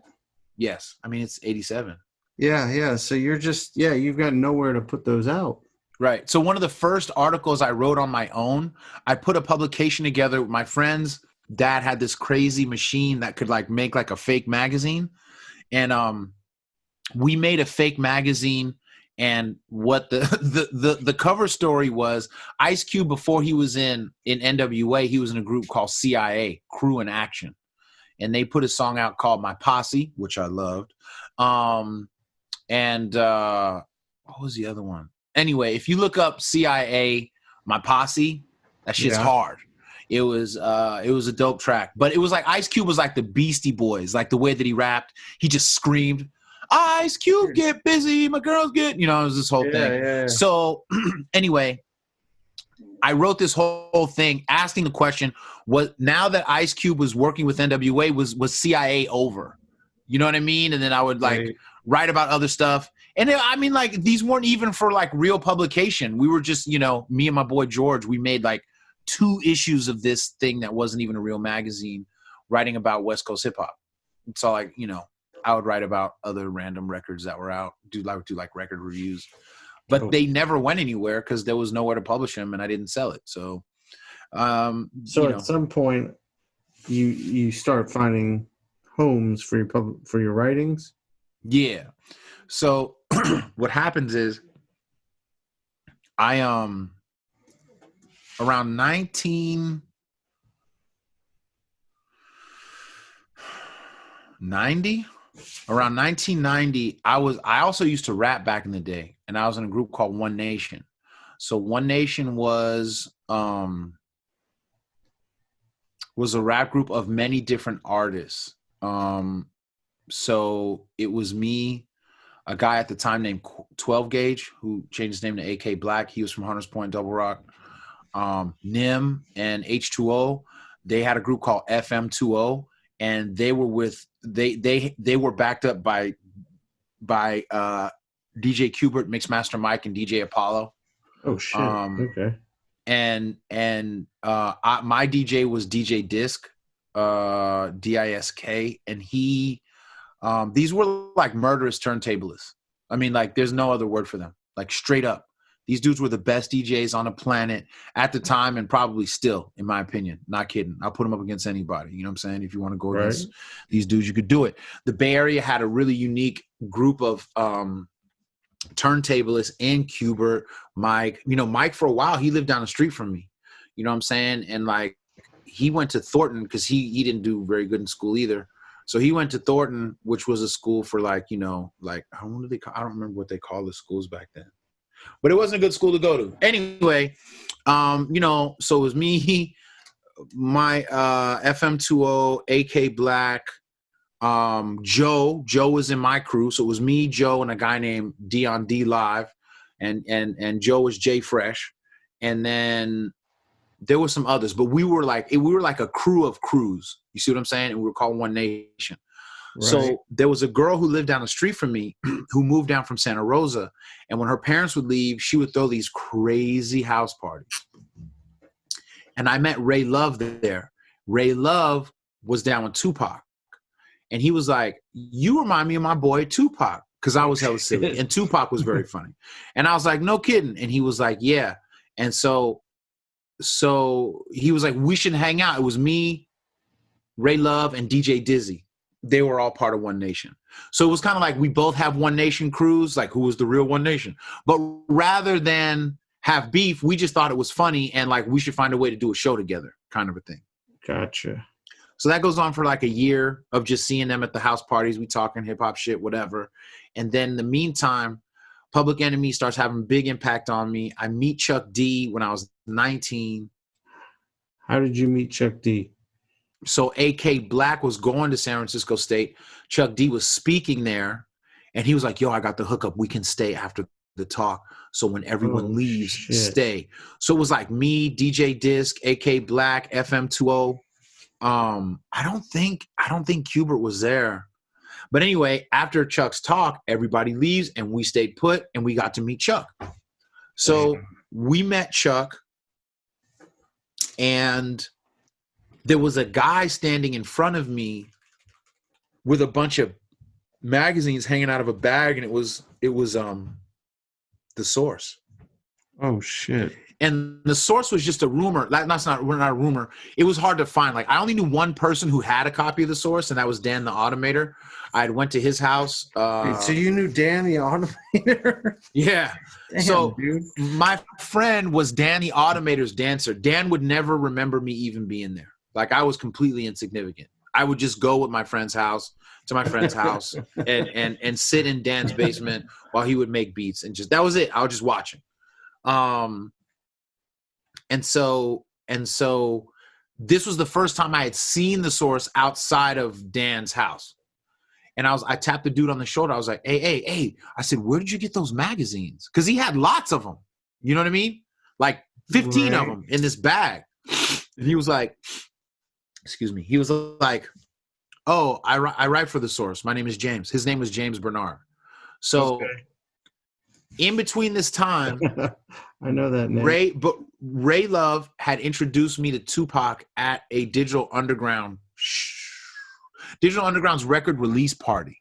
Yes. I mean, it's 87. Yeah. So you've got nowhere to put those out. Right. So one of the first articles I wrote on my own, I put a publication together. My friend's dad had this crazy machine that could make a fake magazine. And we made a fake magazine. And what the cover story was, Ice Cube, before he was in NWA, he was in a group called CIA, Crew in Action. And they put a song out called My Posse, which I loved. And what was the other one? Anyway, if you look up CIA, My Posse, that shit's hard. It was a dope track. But it was like Ice Cube was like the Beastie Boys, like the way that he rapped. He just screamed, Ice Cube, get busy, my girls get, it was this whole thing. Yeah. So anyway, I wrote this whole thing asking the question, now that Ice Cube was working with NWA, was CIA over? You know what I mean? And then I would write about other stuff. And these weren't even for real publication. We were just, me and my boy George, we made 2 issues of this thing that wasn't even a real magazine, writing about West Coast hip hop. So I would write about other random records that were out, do record reviews, but they never went anywhere because there was nowhere to publish them, and I didn't sell it. So, at some point, you start finding homes for your writings. Yeah. So what happens is, I around 1990. Around 1990, I also used to rap back in the day, and I was in a group called One Nation. So One Nation was a rap group of many different artists. So it was me, a guy at the time named 12 Gauge, who changed his name to AK Black. He was from Hunters Point, Double Rock. Nim and H2O, they had a group called FM20, and they were backed up by DJ Kubert, Mixmaster Mike, and DJ Apollo. Oh shit. Okay. And my DJ was DJ Disc, DISK, and he these were like murderous turntablists. I mean, like, there's no other word for them. Like, straight up, these dudes were the best DJs on the planet at the time, and probably still, in my opinion. Not kidding. I'll put them up against anybody. You know what I'm saying? If you want to go against these dudes, you could do it. The Bay Area had a really unique group of turntablists and Kubert, Mike. You know, Mike, for a while, he lived down the street from me. You know what I'm saying? And like, he went to Thornton because he didn't do very good in school either. So he went to Thornton, which was a school for like, you know, like, I don't remember what they called the schools back then, but it wasn't a good school to go to. Anyway, you know, so it was me, my FM20, AK Black, Joe was in my crew. So it was me, Joe, and a guy named Dion D Live, and Joe was Jay Fresh. And then there were some others, but we were like a crew of crews. You see what I'm saying? And we were called One Nation. Right. So there was a girl who lived down the street from me who moved down from Santa Rosa. And when her parents would leave, she would throw these crazy house parties. And I met Ray Love there. Ray Love was down with Tupac. And he was like, you remind me of my boy Tupac, because I was hella silly. And Tupac was very funny. And I was like, no kidding. And he was like, yeah. And so he was like, we should hang out. It was me, Ray Love, and DJ Dizzy. They were all part of One Nation. So it was kind of like we both have One Nation crews, like who was the real One Nation. But rather than have beef, we just thought it was funny and like we should find a way to do a show together, kind of a thing. Gotcha. So that goes on for like a year of just seeing them at the house parties. We talking hip hop shit, whatever. And then in the meantime, Public Enemy starts having a big impact on me. I meet Chuck D when I was 19. How did you meet Chuck D? So AK Black was going to San Francisco State. Chuck D was speaking there. And he was like, yo, I got the hookup. We can stay after the talk. So when everyone leaves, stay. So it was like me, DJ Disc, AK Black, FM20. I don't think Kubert was there. But anyway, after Chuck's talk, everybody leaves and we stayed put and we got to meet Chuck. So we met Chuck and there was a guy standing in front of me with a bunch of magazines hanging out of a bag, and it was The Source. Oh shit. And The Source was just a rumor. We're not a rumor. It was hard to find. Like, I only knew one person who had a copy of The Source, and that was Dan the Automator. I went to his house. So you knew Dan the Automator? Yeah. Damn, so dude. My friend was Dan the Automator's dancer. Dan would never remember me even being there. Like, I was completely insignificant. I would just go with my friend's house to my friend's house and sit in Dan's basement while he would make beats, and just that was it. I was just watching. And so this was the first time I had seen The Source outside of Dan's house. And I tapped the dude on the shoulder. I was like, hey. I said, where did you get those magazines? Because he had lots of them. You know what I mean? Like 15 of them in this bag. And he was like, excuse me. He was like, oh, I write for The Source. My name is James. His name was James Bernard. So in between this time, I know that name. Ray Love had introduced me to Tupac at a Digital Underground's record release party.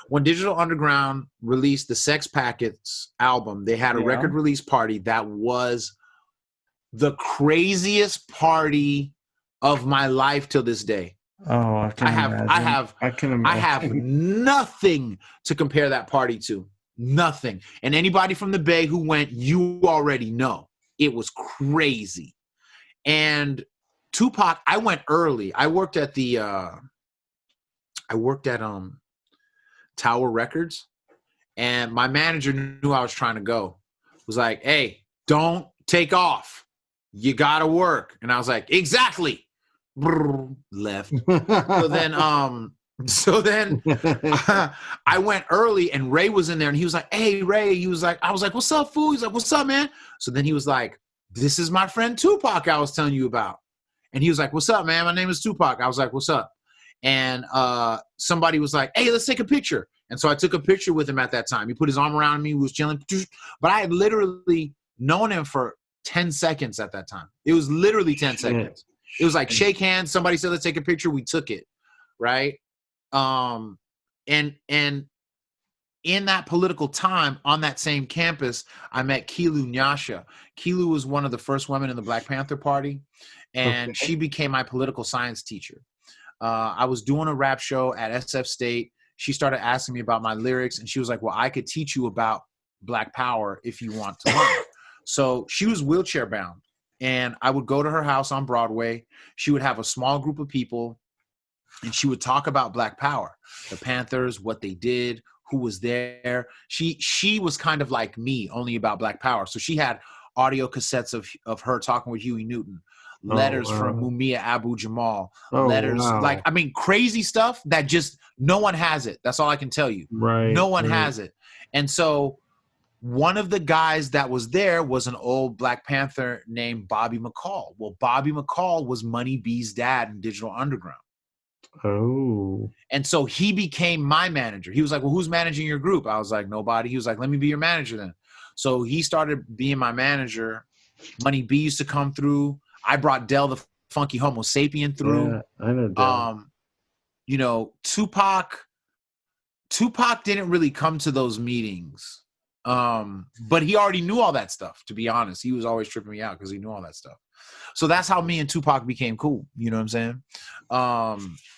When Digital Underground released the Sex Packets album, they had a record release party that was the craziest party of my life till this day. Oh, I can imagine. I have nothing to compare that party to. Nothing. And anybody from the Bay who went, you already know. It was crazy. And Tupac, I went early. I worked at Tower Records, and my manager knew I was trying to go. Was like, hey, don't take off. You gotta work. And I was like, exactly. Left. So then So then I went early and Ray was in there and he was like, hey, Ray. He was like, I was like, what's up, fool? He's like, what's up, man? So then he was like, this is my friend Tupac I was telling you about. And he was like, what's up, man? My name is Tupac. I was like, what's up? And somebody was like, hey, let's take a picture. And so I took a picture with him at that time. He put his arm around me, was chilling. But I had literally known him for 10 seconds at that time. It was literally 10 seconds. It was like shake hands. Somebody said, let's take a picture. We took it. Right. And in that political time on that same campus, I met Kilu Nyasha. Kilu was one of the first women in the Black Panther Party, and she became my political science teacher. I was doing a rap show at SF State. She started asking me about my lyrics, and she was like, well, I could teach you about Black Power if you want to learn. So she was wheelchair bound, and I would go to her house on Broadway. She would have a small group of people, and she would talk about Black Power, the Panthers, what they did, who was there. She was kind of like me, only about Black Power. So she had audio cassettes of her talking with Huey Newton, letters from Mumia Abu-Jamal, letters, like, I mean, crazy stuff that just no one has it. That's all I can tell you. Right. No one has it. And so one of the guys that was there was an old Black Panther named Bobby McCall. Well, Bobby McCall was Money B's dad in Digital Underground. Oh. And so he became my manager. He was like, well, who's managing your group? I was like, nobody. He was like, let me be your manager then. So he started being my manager. Money B used to come through. I brought Del the Funky Homo Sapien through. Yeah, I know Del. You know, Tupac didn't really come to those meetings. But he already knew all that stuff, to be honest. He was always tripping me out because he knew all that stuff. So that's how me and Tupac became cool. You know what I'm saying?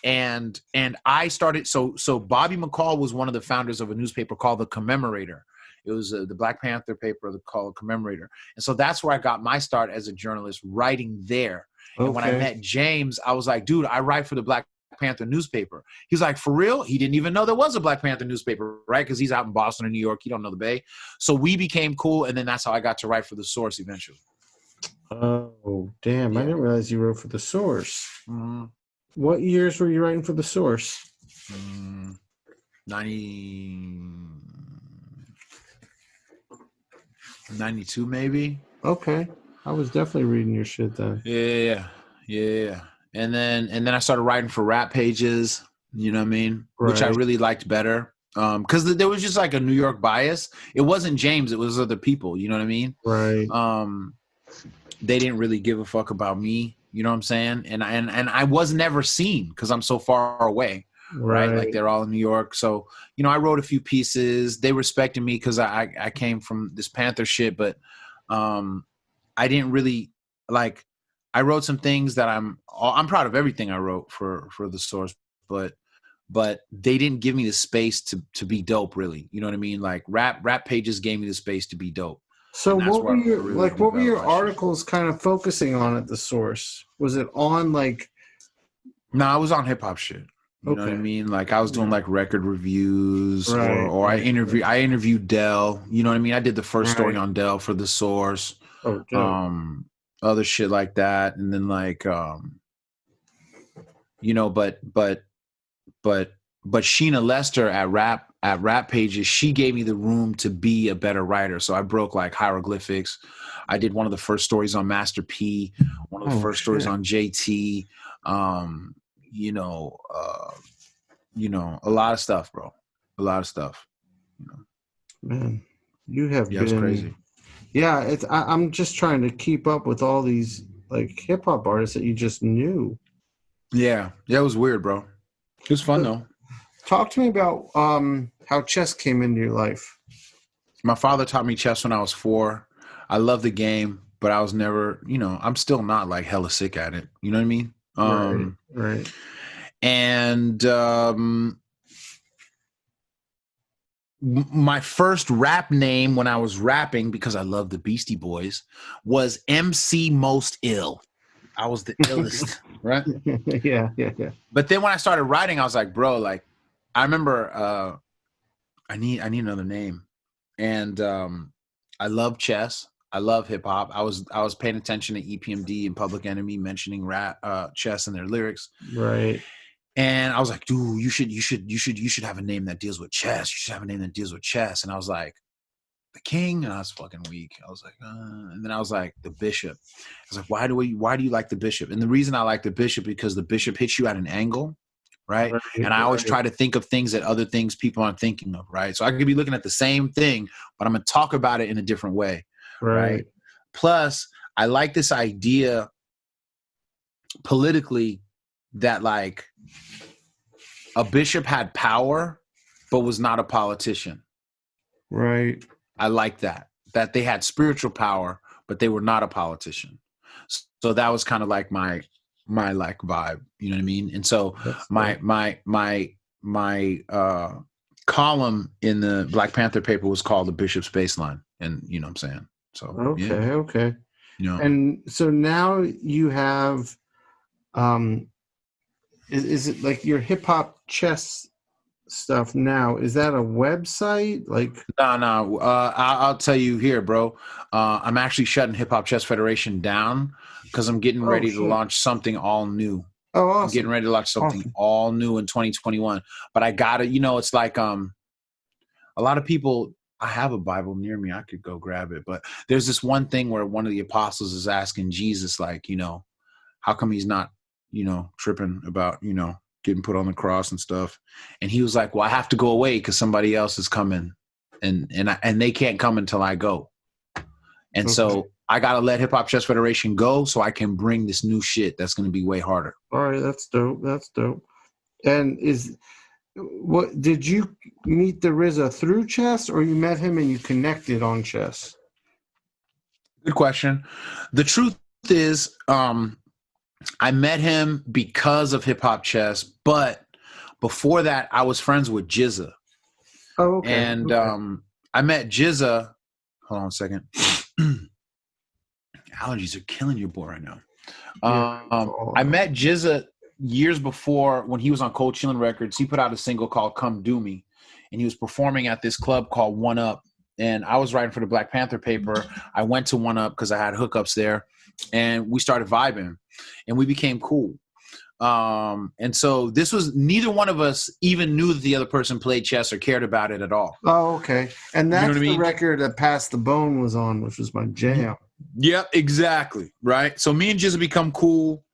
And I started, so Bobby McCall was one of the founders of a newspaper called The Commemorator. It was the Black Panther paper called Commemorator. And so that's where I got my start as a journalist, writing there. Okay. And when I met James, I was like, dude, I write for the Black Panther newspaper. He's like, for real? He didn't even know there was a Black Panther newspaper, right? Because he's out in Boston or New York. He don't know the Bay. So we became cool. And then that's how I got to write for The Source eventually. Oh, damn. Yeah. I didn't realize you wrote for The Source. Mm-hmm. What years were you writing for The Source? 92 maybe. Okay. I was definitely reading your shit then. Yeah. And then I started writing for rap pages, you know what I mean? Right. Which I really liked better. Because there was just like a New York bias. It wasn't James, it was other people, you know what I mean? Right. They didn't really give a fuck about me, you know what I'm saying? And I was never seen because I'm so far away. Right. Like they're all in New York. So, you know, I wrote a few pieces. They respected me because I came from this Panther shit, but I didn't really like, I wrote some things that I'm proud of everything I wrote for The Source, but they didn't give me the space to be dope, really. You know what I mean? Like rap pages gave me the space to be dope. So what were your articles kind of focusing on at The Source? Was it on like? No, I was on hip hop shit. You know what I mean? Like I was doing like record reviews, or I interviewed Del. You know what I mean? I did the first story on Del for The Source. Oh, dope. Other shit like that, and then like you know, but Sheena Lester at rap pages, she gave me the room to be a better writer. So I broke like hieroglyphics. I did one of the first stories on Master P, one of the first stories on JT. You know, a lot of stuff, bro. A lot of stuff. You know. Man, you have been it's crazy. Yeah, I'm just trying to keep up with all these like hip hop artists that you just knew. Yeah, it was weird, bro. It was fun though. Talk to me about how chess came into your life. My father taught me chess when I was 4. I love the game, but I was never, you know, I'm still not like hella sick at it. You know what I mean? Right. And my first rap name when I was rapping, because I love the Beastie Boys, was MC Most Ill. I was the illest, right? Yeah. But then when I started writing, I was like, bro, like, I remember I need another name. And I love chess. I love hip hop. I was paying attention to EPMD and Public Enemy mentioning rap, chess in their lyrics. Right. And I was like, dude, you should have a name that deals with chess. You should have a name that deals with chess. And I was like, the king. And I was fucking weak. I was like, and then I was like, the bishop. I was like, why do you like the bishop? And the reason I like the bishop because the bishop hits you at an angle, right? And I always try to think of things that other things people aren't thinking of, right? So I could be looking at the same thing, but I'm gonna talk about it in a different way, right? Plus, I like this idea politically that like a bishop had power, but was not a politician. Right. I like that they had spiritual power, but they were not a politician. So that was kind of like my like vibe, you know what I mean? And so my column in the Black Panther paper was called The Bishop's Baseline. And you know what I'm saying? So Okay. You know, and so now you have is it like your hip hop chess stuff now? Is that a website? Like no. I'll tell you here, bro. I'm actually shutting Hip Hop Chess Federation down because I'm getting ready to launch something all new. Oh, awesome. I'm getting ready to launch something all new in 2021. But I gotta, it's like a lot of people. I have a Bible near me. I could go grab it. But there's this one thing where one of the apostles is asking Jesus, like, how come he's not, tripping about, getting put on the cross and stuff. And he was like, well, I have to go away because somebody else is coming and they can't come until I go. And so I got to let Hip Hop Chess Federation go so I can bring this new shit that's going to be way harder. All right. That's dope. And what did you meet the RZA through chess or you met him and you connected on chess? Good question. The truth is, I met him because of Hip Hop Chess, but before that, I was friends with Jizza. Oh, okay. And I met Jizza. Hold on a second. Allergies are killing your boy right now. I met Jizza years before when he was on Cold Chillin' Records. He put out a single called Come Do Me, and he was performing at this club called One Up. And I was writing for the Black Panther paper. I went to One Up because I had hookups there, and we started vibing, and we became cool. And so this was, neither one of us even knew that the other person played chess or cared about it at all. Oh, okay. And that's the record that Pass the Bone was on, which was my jam. Yep, exactly. Right. So me and Jizza become cool.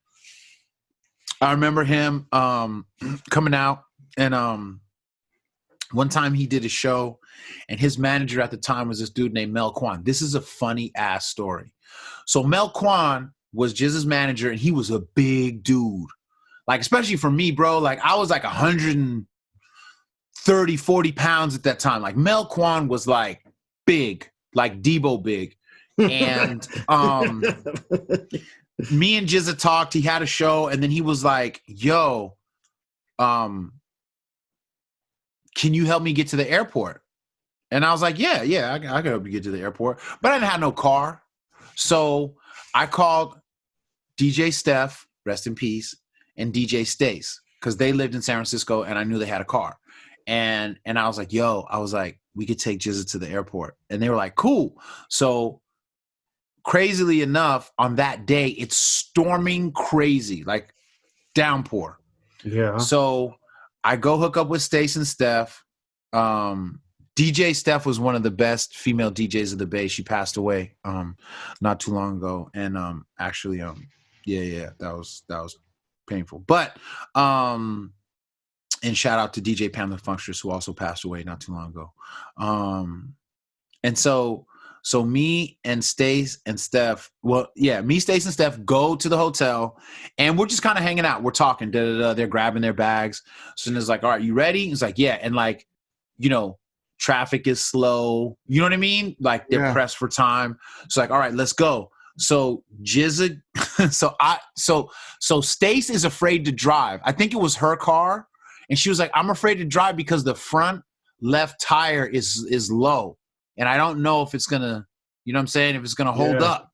I remember him coming out, and one time he did a show, and his manager at the time was this dude named Mel Kwan. This is a funny ass story. So Mel Kwan was Jizza's manager, and he was a big dude. Like, especially for me, bro, like I was like 130, 40 pounds at that time. Like Mel Kwan was like big, like Debo big. And me and Jizza talked. He had a show, and then he was like, yo, can you help me get to the airport? And I was like, yeah, I can help you get to the airport. But I didn't have no car. So I called DJ Steph, rest in peace, and DJ Stace, because they lived in San Francisco, and I knew they had a car. And I was like, we could take Jizza to the airport. And they were like, cool. So crazily enough, on that day, it's storming crazy, like downpour. Yeah. So I go hook up with Stace and Steph. DJ Steph was one of the best female DJs of the Bay. She passed away not too long ago. And actually, that was painful. But and shout out to DJ Pamela Funksters, who also passed away not too long ago. And so me and Stace and Steph, Stace and Steph go to the hotel, and we're just kind of hanging out. We're talking, they're grabbing their bags. So then it's like, all right, you ready? It's like, yeah. And like, traffic is slow. You know what I mean? Like they're pressed for time. So like, all right, let's go. So Jizza, so Stace is afraid to drive. I think it was her car. And she was like, I'm afraid to drive because the front left tire is low. And I don't know if it's going to, you know what I'm saying? If it's going to hold up.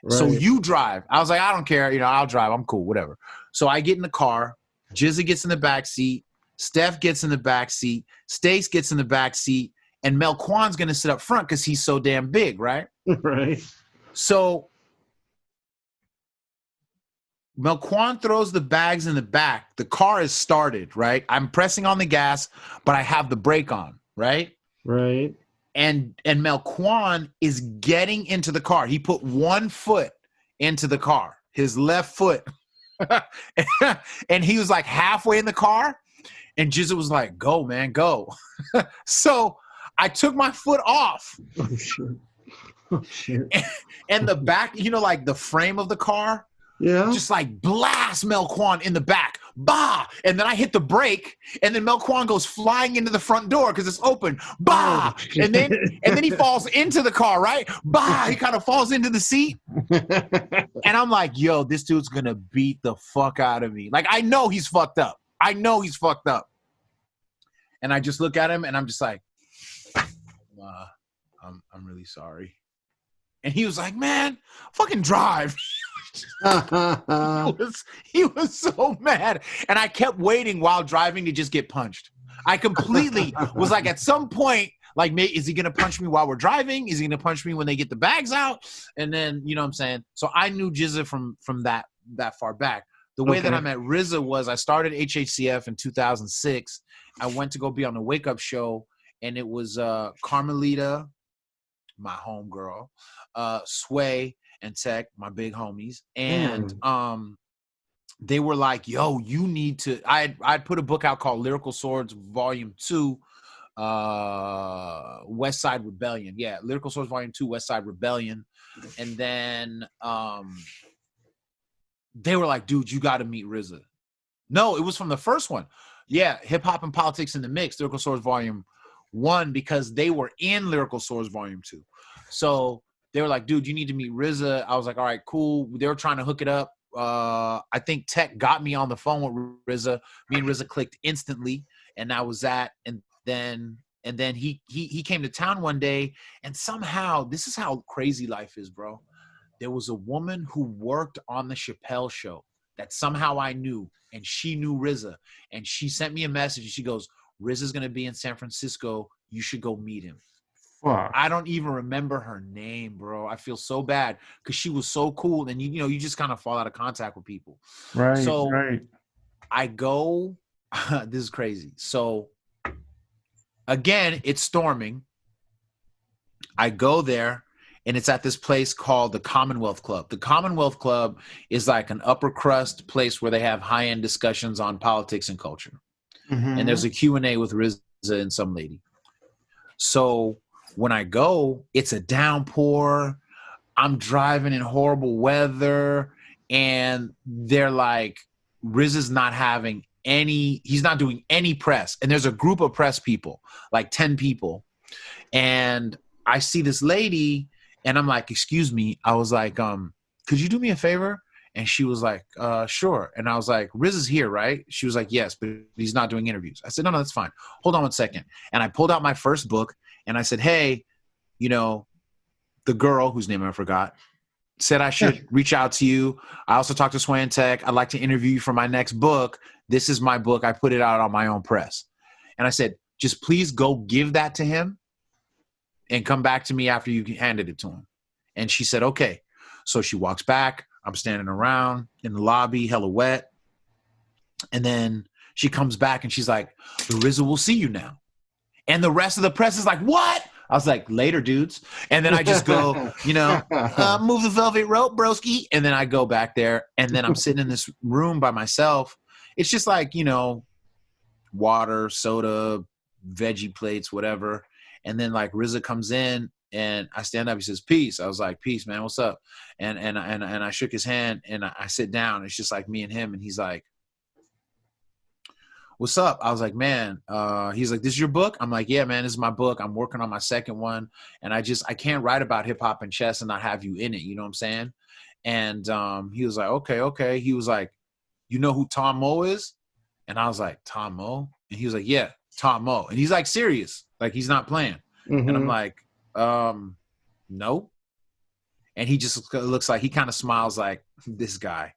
Right. So you drive. I was like, I don't care. I'll drive. I'm cool. Whatever. So I get in the car. Jizza gets in the back seat. Steph gets in the back seat. Stace gets in the back seat. And Mel Kwan's going to sit up front because he's so damn big, right? Right. So Melquan throws the bags in the back. The car is started, right? I'm pressing on the gas, but I have the brake on, right? Right. And Melquan is getting into the car. He put one foot into the car, his left foot. And he was like halfway in the car. And Jizza was like, go, man, go. So I took my foot off. Oh, shit. Oh, shit. And the back, like the frame of the car, Yeah. just like blast Melquan in the back. Bah! And then I hit the brake, and then Melquan goes flying into the front door because it's open. Bah! Oh, and then he falls into the car, right? Bah! He kind of falls into the seat. And I'm like, yo, this dude's gonna beat the fuck out of me. Like, I know he's fucked up. And I just look at him and I'm just like, I'm really sorry. And he was like, man, fucking drive. He was so mad. And I kept waiting while driving to just get punched. I completely was like, at some point, like, is he going to punch me while we're driving? Is he going to punch me when they get the bags out? And then, you know what I'm saying? So I knew Jizza from that far back. The way that I met RZA was I started HHCF in 2006. I went to go be on the Wake Up Show, and it was Carmelita, my homegirl, Sway, and Tech, my big homies. And they were like, yo, you need to, I'd put a book out called Lyrical Swords Volume 2, West Side Rebellion. Yeah, Lyrical Swords Volume 2, West Side Rebellion. And then they were like, dude, you got to meet RZA. No, it was from the first one. Yeah, Hip Hop and Politics in the Mix, Lyrical Swords Volume 1, because they were in Lyrical Swords Volume 2. So they were like, dude, you need to meet RZA. I was like, all right, cool. They were trying to hook it up. I think Tech got me on the phone with RZA. Me and RZA clicked instantly, and that was that. And then he came to town one day, and somehow, this is how crazy life is, bro. There was a woman who worked on the Chappelle Show that somehow I knew, and she knew RZA, and she sent me a message, and she goes, RZA's going to be in San Francisco. You should go meet him. Fuck. I don't even remember her name, bro. I feel so bad because she was so cool, and you just kind of fall out of contact with people. Right. So right. I go, this is crazy. So again, it's storming. I go there, and it's at this place called the Commonwealth Club. The Commonwealth Club is like an upper crust place where they have high-end discussions on politics and culture. Mm-hmm. And there's a Q&A with RZA and some lady. So when I go, it's a downpour. I'm driving in horrible weather. And they're like, RZA's not having he's not doing any press. And there's a group of press people, like 10 people. And I see this lady, and I'm like, excuse me. I was like, could you do me a favor? And she was like, sure. And I was like, RZA's here, right? She was like, yes, but he's not doing interviews. I said, no, that's fine. Hold on one second. And I pulled out my first book, and I said, hey, the girl whose name I forgot said I should reach out to you. I also talked to Sway and Tech. I'd like to interview you for my next book. This is my book. I put it out on my own press. And I said, just please go give that to him and come back to me after you handed it to him. And she said, okay. So she walks back. I'm standing around in the lobby, hella wet. And then she comes back and she's like, the RZA will see you now. And the rest of the press is like, what? I was like, later, dudes. And then I just go, move the velvet rope, broski. And then I go back there, and then I'm sitting in this room by myself. It's just like, water, soda, veggie plates, whatever. And then like RZA comes in, and I stand up. He says, peace. I was like, peace, man. What's up? And I shook his hand, and I sit down. It's just like me and him. And he's like, what's up? I was like, man, he's like, this is your book? I'm like, yeah, man, this is my book. I'm working on my second one. And I can't write about hip hop and chess and not have you in it. You know what I'm saying? And he was like, okay. He was like, you know who Tom Moe is? And I was like, Tom Moe? And he was like, yeah, Tom Moe. And he's like serious. Like he's not playing. Mm-hmm. And I'm like, no. And he just looks like, he kind of smiles like, this guy.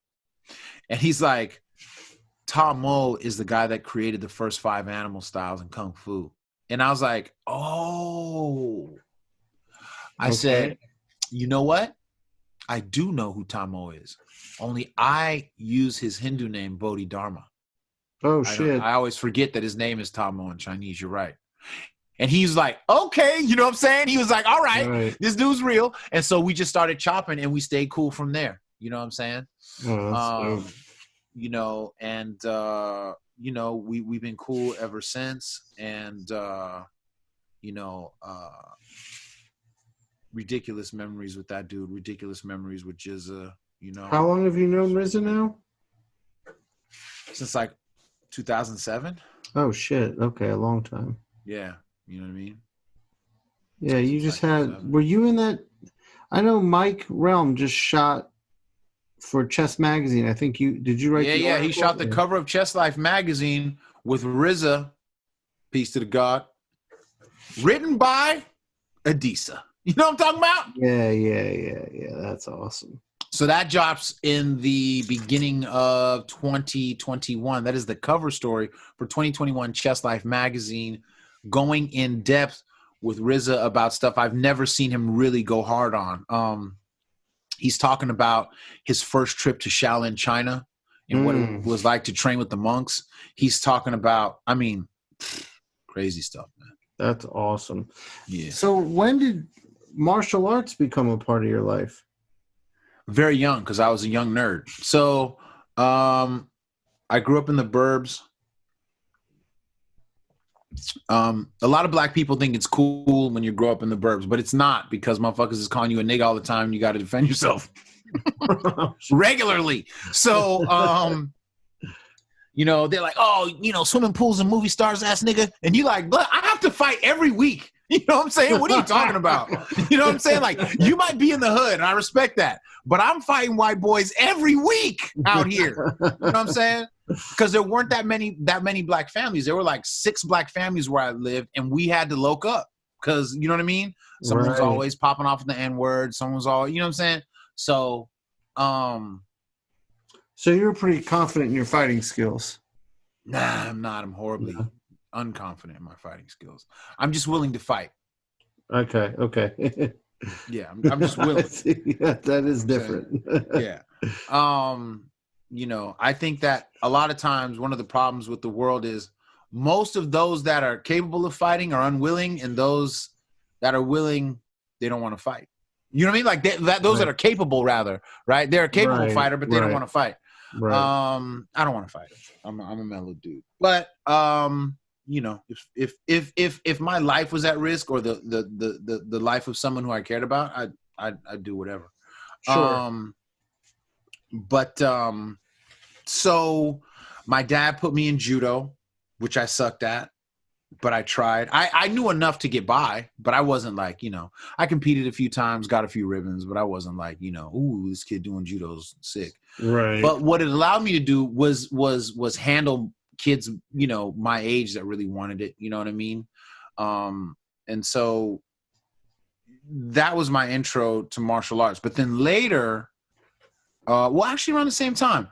And he's like, Tom Moe is the guy that created the first 5 animal styles in Kung Fu. And I was like, oh. I said, you know what? I do know who Tamo is. Only I use his Hindu name, Bodhidharma. Oh shit. I always forget that his name is Tamo in Chinese. You're right. And he's like, okay, you know what I'm saying? He was like, all right, this dude's real. And so we just started chopping and we stayed cool from there. You know what I'm saying? Oh, you know, and you know, we've been cool ever since. And you know, ridiculous memories with that dude, ridiculous memories with Jizza, you know. How long have you known RZA now? Since like 2007. Oh shit. Okay, a long time. Yeah, you know what I mean? Yeah, you just had. Were you in that? I know Mike Realm just shot for Chess Magazine. I think you did. You write? Yeah. He shot the cover of Chess Life magazine with RZA, peace to the God, written by Adisa. You know what I'm talking about? Yeah. That's awesome. So that drops in the beginning of 2021. That is the cover story for 2021 Chess Life magazine, going in depth with RZA about stuff I've never seen him really go hard on. He's talking about his first trip to Shaolin, China, and what it was like to train with the monks. He's talking about, I mean, crazy stuff, man. That's awesome. Yeah. So when did martial arts become a part of your life? Very young, because I was a young nerd. So I grew up in the burbs. A lot of black people think it's cool when you grow up in the burbs, but it's not, because motherfuckers is calling you a nigga all the time and you got to defend yourself regularly. So, you know, they're like, oh, you know, swimming pools and movie stars ass nigga. And you like, but I have to fight every week. You know what I'm saying? What are you talking about? You know what I'm saying? Like, you might be in the hood, and I respect that, but I'm fighting white boys every week out here. You know what I'm saying? Because there weren't that many black families. There were like 6 black families where I lived, and we had to loke up because, you know what I mean? Someone was always popping off with the N-word. Someone's all, you know what I'm saying? So, so you're pretty confident in your fighting skills. Nah, I'm not. I'm horribly unconfident in my fighting skills. I'm just willing to fight. Okay. Yeah, I'm just willing. Yeah, that is different. Yeah. You know, I think that a lot of times one of the problems with the world is most of those that are capable of fighting are unwilling, and those that are willing, they don't want to fight. You know what I mean? Like those that are capable, rather, right? They're a capable fighter, but they don't want to fight. Right. I don't want to fight. I'm a mellow dude. But you know, if my life was at risk, or the life of someone who I cared about, I'd do whatever. Sure. But so my dad put me in judo, which I sucked at, but I tried. I knew enough to get by, but I wasn't like, you know, I competed a few times, got a few ribbons, but I wasn't like, you know, ooh, this kid doing judo's sick. Right. But what it allowed me to do was handle kids, you know, my age that really wanted it. You know what I mean? And so that was my intro to martial arts. But then later, well, actually around the same time,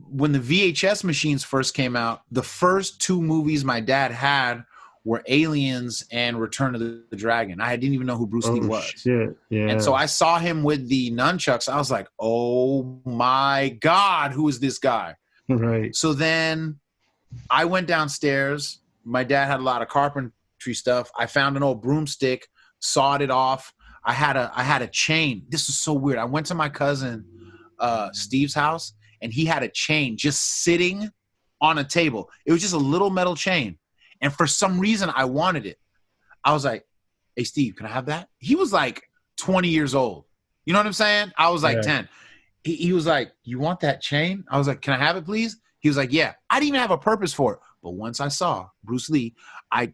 when the VHS machines first came out, the first 2 movies my dad had were Aliens and Return of the Dragon. I didn't even know who Bruce Lee was. Shit. Yeah. And so I saw him with the nunchucks. I was like, oh my God, who is this guy? Right. So then I went downstairs. My dad had a lot of carpentry stuff. I found an old broomstick, sawed it off. I had a chain. This was so weird. I went to my cousin Steve's house, and he had a chain just sitting on a table. It was just a little metal chain. And for some reason, I wanted it. I was like, hey, Steve, can I have that? He was like 20 years old. You know what I'm saying? I was like 10. He was like, you want that chain? I was like, can I have it, please? He was like, yeah. I didn't even have a purpose for it. But once I saw Bruce Lee, I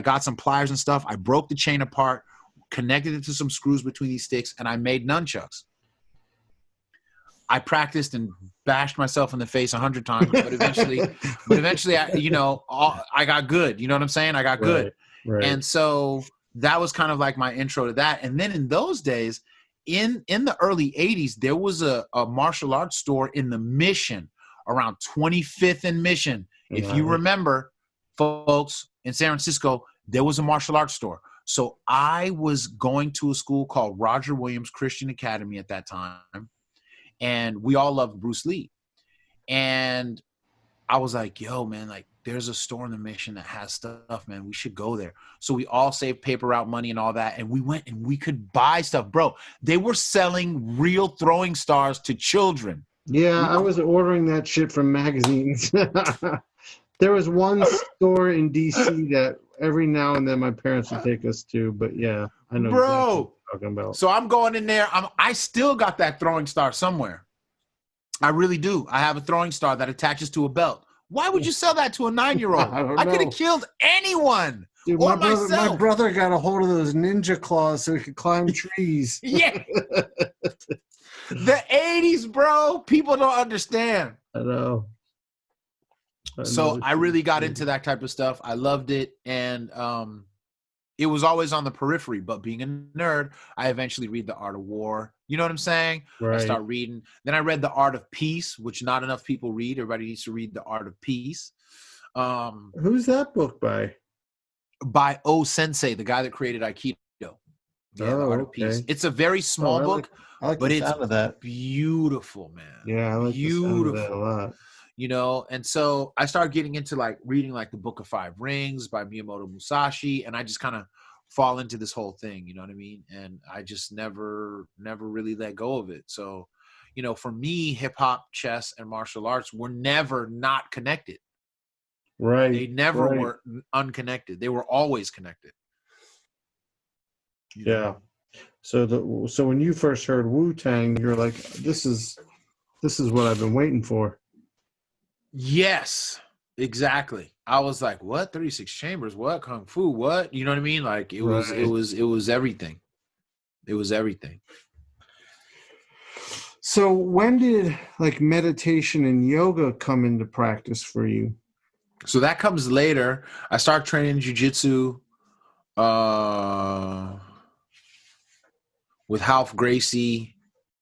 got some pliers and stuff. I broke the chain apart, connected it to some screws between these sticks, and I made nunchucks. I practiced and bashed myself in the face 100 times, but eventually, I got good. You know what I'm saying? I got good. Right. And so that was kind of like my intro to that. And then in those days, in the early 80s, there was a martial arts store in the Mission around 25th and Mission. If you remember, folks, in San Francisco, there was a martial arts store. So I was going to a school called Roger Williams Christian Academy at that time, and we all loved Bruce Lee. And I was like, yo, man, like there's a store in the Mission that has stuff, man. We should go there. So we all saved paper route money and all that. And we went and we could buy stuff. Bro, they were selling real throwing stars to children. Yeah, I was ordering that shit from magazines. There was one store in DC that every now and then my parents would take us to, but yeah, I know exactly what you're talking about. So I'm going in there. I still got that throwing star somewhere. I really do. I have a throwing star that attaches to a belt. Why would you sell that to a 9-year-old? I could have killed anyone. Dude, or my brother got a hold of those ninja claws so he could climb trees. Yeah. The 80s, bro. People don't understand. I know. So I really got into that type of stuff. I loved it. And it was always on the periphery. But being a nerd, I eventually read The Art of War. You know what I'm saying? Right. I start reading. Then I read The Art of Peace, which not enough people read. Everybody needs to read The Art of Peace. Who's that book by? By O Sensei, the guy that created Aikido. Yeah, The Art of Peace. It's a very small book, I like but the it's sound of that. beautiful, man. Yeah, I like beautiful. the sound of that a lot. You know, and so I started getting into like reading like the Book of Five Rings by Miyamoto Musashi, and I just kind of fall into this whole thing, you know what I mean? And I just never really let go of it. So, you know, for me, hip hop, chess, and martial arts were never not connected. Right. They never were unconnected. They were always connected. You know? Yeah. So when you first heard Wu-Tang, you're like, this is what I've been waiting for. Yes, exactly. I was like, what? 36 Chambers, what? Kung Fu, what? You know what I mean? Like it was everything. It was everything. So when did like meditation and yoga come into practice for you? So that comes later. I start training jiu-jitsu with Ralph Gracie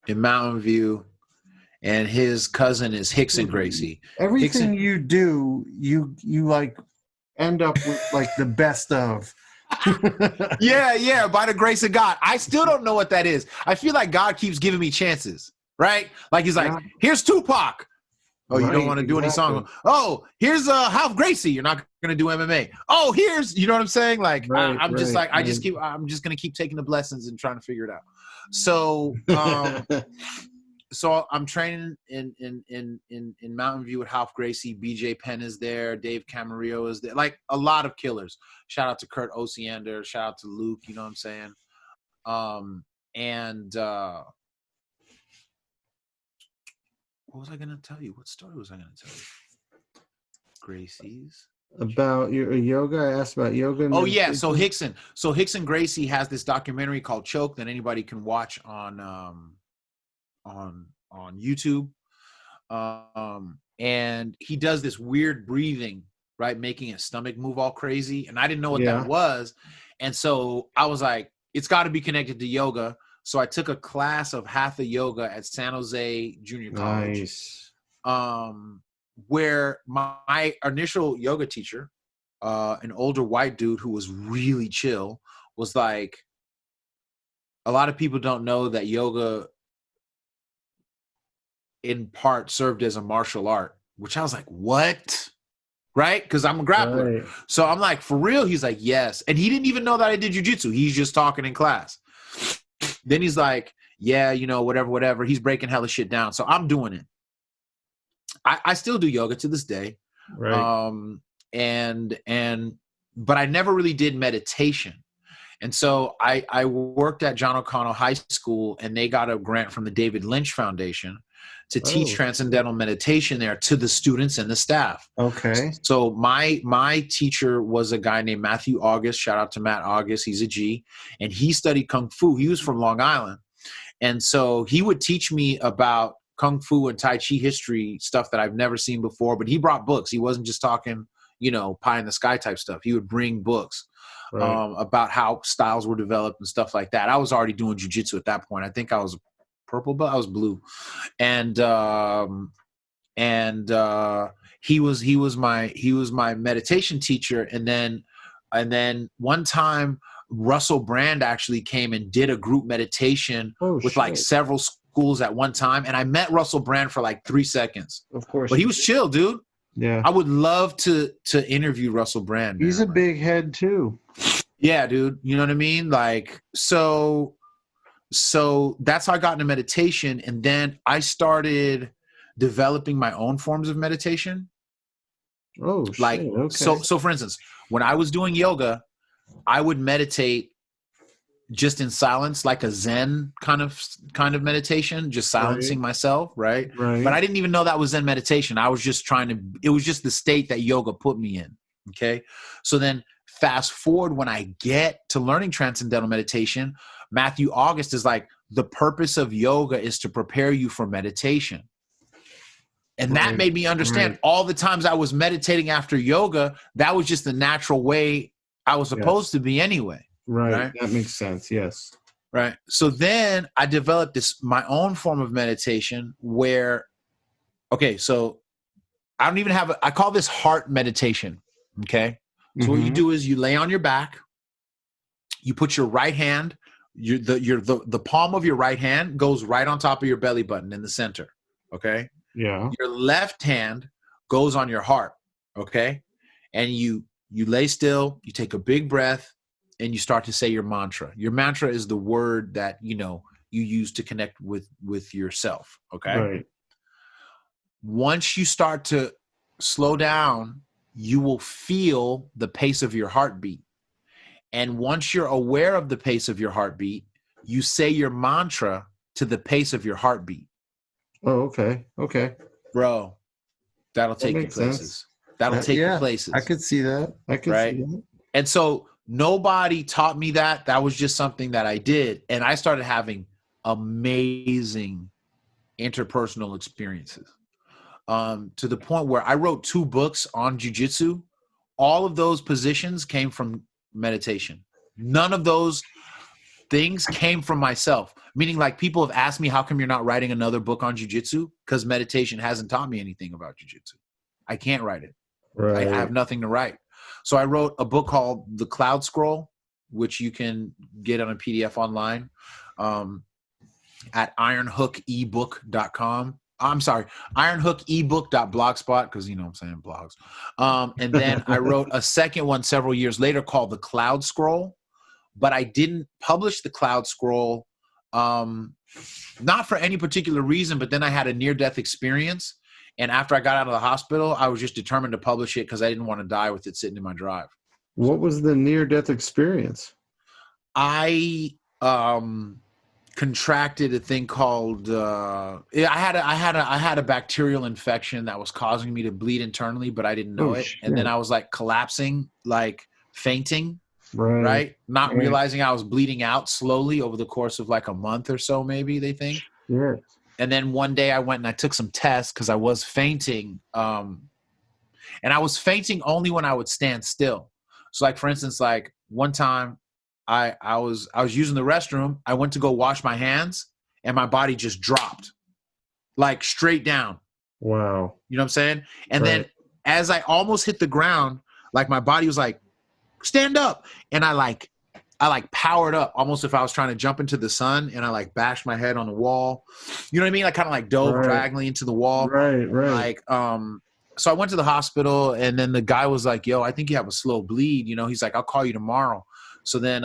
in Mountain View, and his cousin is Rickson Gracie. Everything you do, you like end up with like the best of. Yeah, by the grace of God. I still don't know what that is. I feel like God keeps giving me chances, right? Like he's like, here's Tupac. Oh, you don't want to do any songs. Oh, here's Ralph Gracie. You're not going to do MMA. Oh, here's, you know what I'm saying? Like, I'm just going to keep taking the blessings and trying to figure it out. So, so I'm training in Mountain View with Ralph Gracie. BJ Penn is there. Dave Camarillo is there. Like a lot of killers. Shout out to Kurt Osiander. Shout out to Luke. You know what I'm saying? What was I going to tell you? What story was I going to tell you? Gracie's. About your yoga? I asked about yoga. Oh, yeah. So Rickson Gracie has this documentary called Choke that anybody can watch on YouTube. And he does this weird breathing, right? Making his stomach move all crazy. And I didn't know what that was. And so I was like, it's got to be connected to yoga. So I took a class of Hatha Yoga at San Jose Junior College. Nice. Where my initial yoga teacher, an older white dude who was really chill, was like, a lot of people don't know that yoga in part served as a martial art, which I was like, what? Right? Because I'm a grappler. Right. So I'm like, for real? He's like, yes. And he didn't even know that I did jujitsu. He's just talking in class. Then he's like, yeah, you know, whatever. He's breaking hella shit down. So I'm doing it. I still do yoga to this day. Right. But I never really did meditation. And so I worked at John O'Connell High School, and they got a grant from the David Lynch Foundation to teach transcendental meditation there to the students and the staff. Okay. So my teacher was a guy named Matthew August. Shout out to Matt August. He's a G. And he studied Kung Fu. He was from Long Island. And so he would teach me about Kung Fu and Tai Chi history, stuff that I've never seen before. But he brought books. He wasn't just talking, you know, pie in the sky type stuff. He would bring books about how styles were developed and stuff like that. I was already doing jiu-jitsu at that point. I think I was purple belt. I was blue. And he was my meditation teacher. And then one time Russell Brand actually came and did a group meditation with shit. like several schools at one time. And I met Russell Brand for like 3 seconds. Of course. But he was chill, dude. Yeah. I would love to interview Russell Brand. He's man. a big head too. Yeah, dude. You know what I mean? Like, so that's how I got into meditation. And then I started developing my own forms of meditation. Oh, shit. Like, Okay. so for instance, when I was doing yoga, I would meditate just in silence, like a Zen kind of meditation, just silencing myself, right? Right. But I didn't even know that was Zen meditation. I was just it was just the state that yoga put me in. Okay. So then fast forward, when I get to learning transcendental meditation, Matthew August is like, the purpose of yoga is to prepare you for meditation. And that made me understand all the times I was meditating after yoga, that was just the natural way I was supposed to be anyway. Right. That makes sense. Yes. Right. So then I developed my own form of meditation where, okay, so I don't even I call this heart meditation. Okay. So what you do is you lay on your back, you put your right hand, the palm of your right hand goes right on top of your belly button in the center. Okay. Yeah. Your left hand goes on your heart. Okay. And you lay still, you take a big breath, and you start to say your mantra. Your mantra is the word that, you use to connect with yourself. Okay. Right. Once you start to slow down, you will feel the pace of your heartbeat. And once you're aware of the pace of your heartbeat, you say your mantra to the pace of your heartbeat. Oh, okay. Okay. Bro, that'll take you places. Sense. That'll take you places. I could see that. See that. And so nobody taught me that. That was just something that I did. And I started having amazing interpersonal experiences to the point where I wrote 2 books on jiu-jitsu. All of those positions came from meditation. None of those things came from myself. Meaning, like, people have asked me, how come you're not writing another book on jiu-jitsu? Because meditation hasn't taught me anything about jiu-jitsu. I can't write it. Right. I have nothing to write. So I wrote a book called The Cloud Scroll, which you can get on a PDF online at ironhookebook.com. I'm sorry, ironhookebook.blogspot, because, I'm saying blogs. And then I wrote a second one several years later called The Cloud Scroll, but I didn't publish The Cloud Scroll, not for any particular reason, but then I had a near-death experience. And after I got out of the hospital, I was just determined to publish it because I didn't want to die with it sitting in my drive. What was the near-death experience? I contracted a thing called I had a bacterial infection that was causing me to bleed internally, but I didn't know it. Shit. And then I was like collapsing, like fainting, right? Not realizing I was bleeding out slowly over the course of like a month or so, maybe, they think. Yeah. And then one day I went and I took some tests because I was fainting. And I was fainting only when I would stand still. So, like, for instance, like one time I was using the restroom. I went to go wash my hands and my body just dropped, like, straight down. Wow. You know what I'm saying? And then as I almost hit the ground, like, my body was like, stand up. And I powered up almost if I was trying to jump into the sun, and I like bashed my head on the wall. You know what I mean? I kind of like dove diagonally into the wall. Right. Like, so I went to the hospital, and then the guy was like, yo, I think you have a slow bleed. He's like, I'll call you tomorrow. So then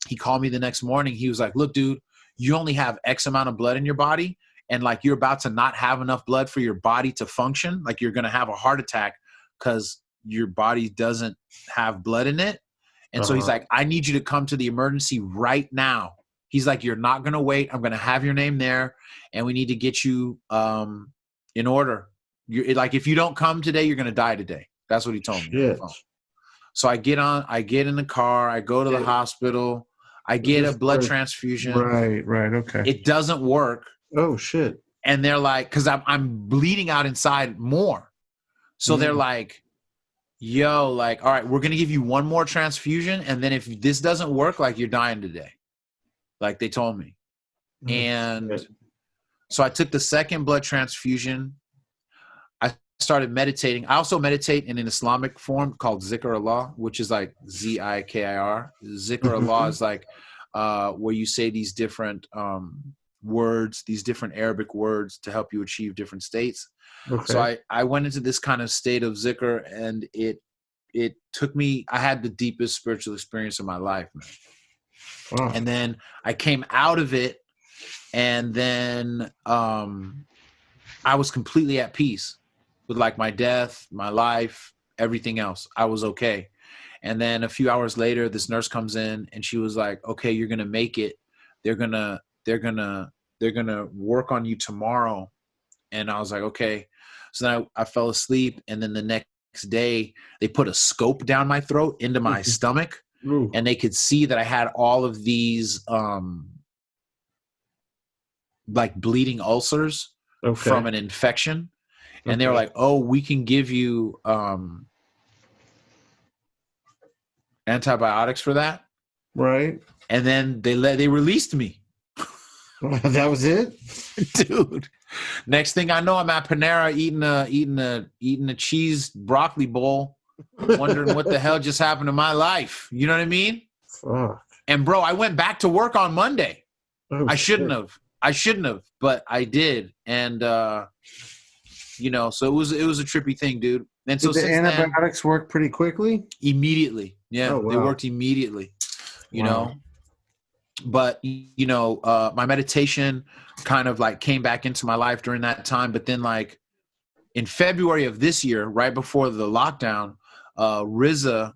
he called me the next morning. He was like, look, dude, you only have X amount of blood in your body, and like, you're about to not have enough blood for your body to function. Like, you're going to have a heart attack because your body doesn't have blood in it. And so he's like, I need you to come to the emergency right now. He's like, you're not going to wait. I'm going to have your name there, and we need to get you in order. You're like, if you don't come today, you're going to die today. That's what he told me on the phone. So I get in the car, I go to the hospital, I get a blood transfusion. Right. Okay. It doesn't work. Oh, shit. And they're like, because I'm bleeding out inside more. So they're like, yo, like, all right, we're going to give you one more transfusion. And then if this doesn't work, like, you're dying today. Like, they told me. And so I took the second blood transfusion. I started meditating. I also meditate in an Islamic form called Zikr Allah, which is like Zikr. Zikr Allah is like where you say these different words, these different Arabic words to help you achieve different states. Okay. So I went into this kind of state of Zikr, and it took me, I had the deepest spiritual experience of my life, man. Wow. And then I came out of it, and then I was completely at peace with like my death, my life, everything else. I was okay. And then a few hours later, this nurse comes in and she was like, okay, you're going to make it. They're going to work on you tomorrow. And I was like, okay. So then I fell asleep. And then the next day they put a scope down my throat into my stomach. Ooh. And they could see that I had all of these like bleeding ulcers from an infection. And they were like, oh, we can give you antibiotics for that. Right. And then they released me. That was it? Dude. Next thing I know, I'm at Panera eating a cheese broccoli bowl, wondering what the hell just happened to my life. You know what I mean? Fuck. And bro, I went back to work on Monday. Oh, I shouldn't have, but I did. And you know, so it was a trippy thing, dude. And so did the antibiotics work pretty quickly? Immediately. Yeah, oh, wow. They worked immediately. You know, but you know, my meditation kind of like came back into my life during that time. But then like in February of this year, right before the lockdown, RZA,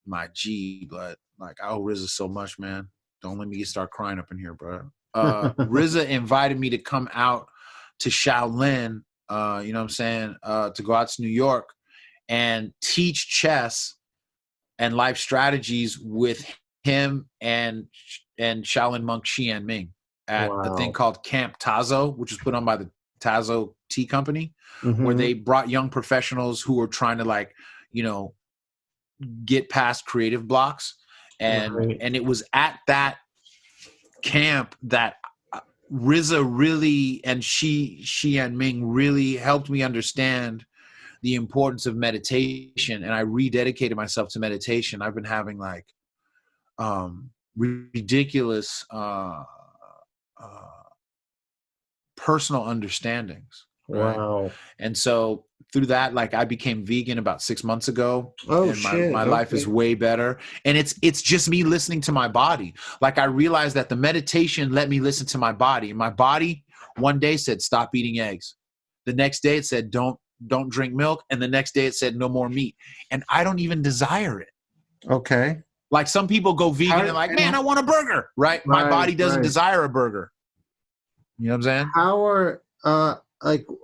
my G, but like I owe RZA so much, man. Don't let me start crying up in here, bro. RZA invited me to come out to Shaolin, you know what I'm saying, to go out to New York and teach chess and life strategies with him and Shaolin monk Xian Ming at a thing called Camp Tazo, which was put on by the Tazo Tea Company, where they brought young professionals who were trying to like, you know, get past creative blocks. And it was at that camp that RZA really and Xian Ming really helped me understand the importance of meditation, and I rededicated myself to meditation. I've been having like ridiculous personal understandings. Right? Wow. And so through that, like I became vegan about 6 months ago. Oh, and shit. My life is way better. And it's just me listening to my body. Like I realized that the meditation let me listen to my body. And my body one day said, stop eating eggs. The next day it said, don't drink milk. And the next day it said, no more meat. And I don't even desire it. Okay. Like some people go vegan and like, man, I want a burger, right? My body doesn't desire a burger. You know what I'm saying?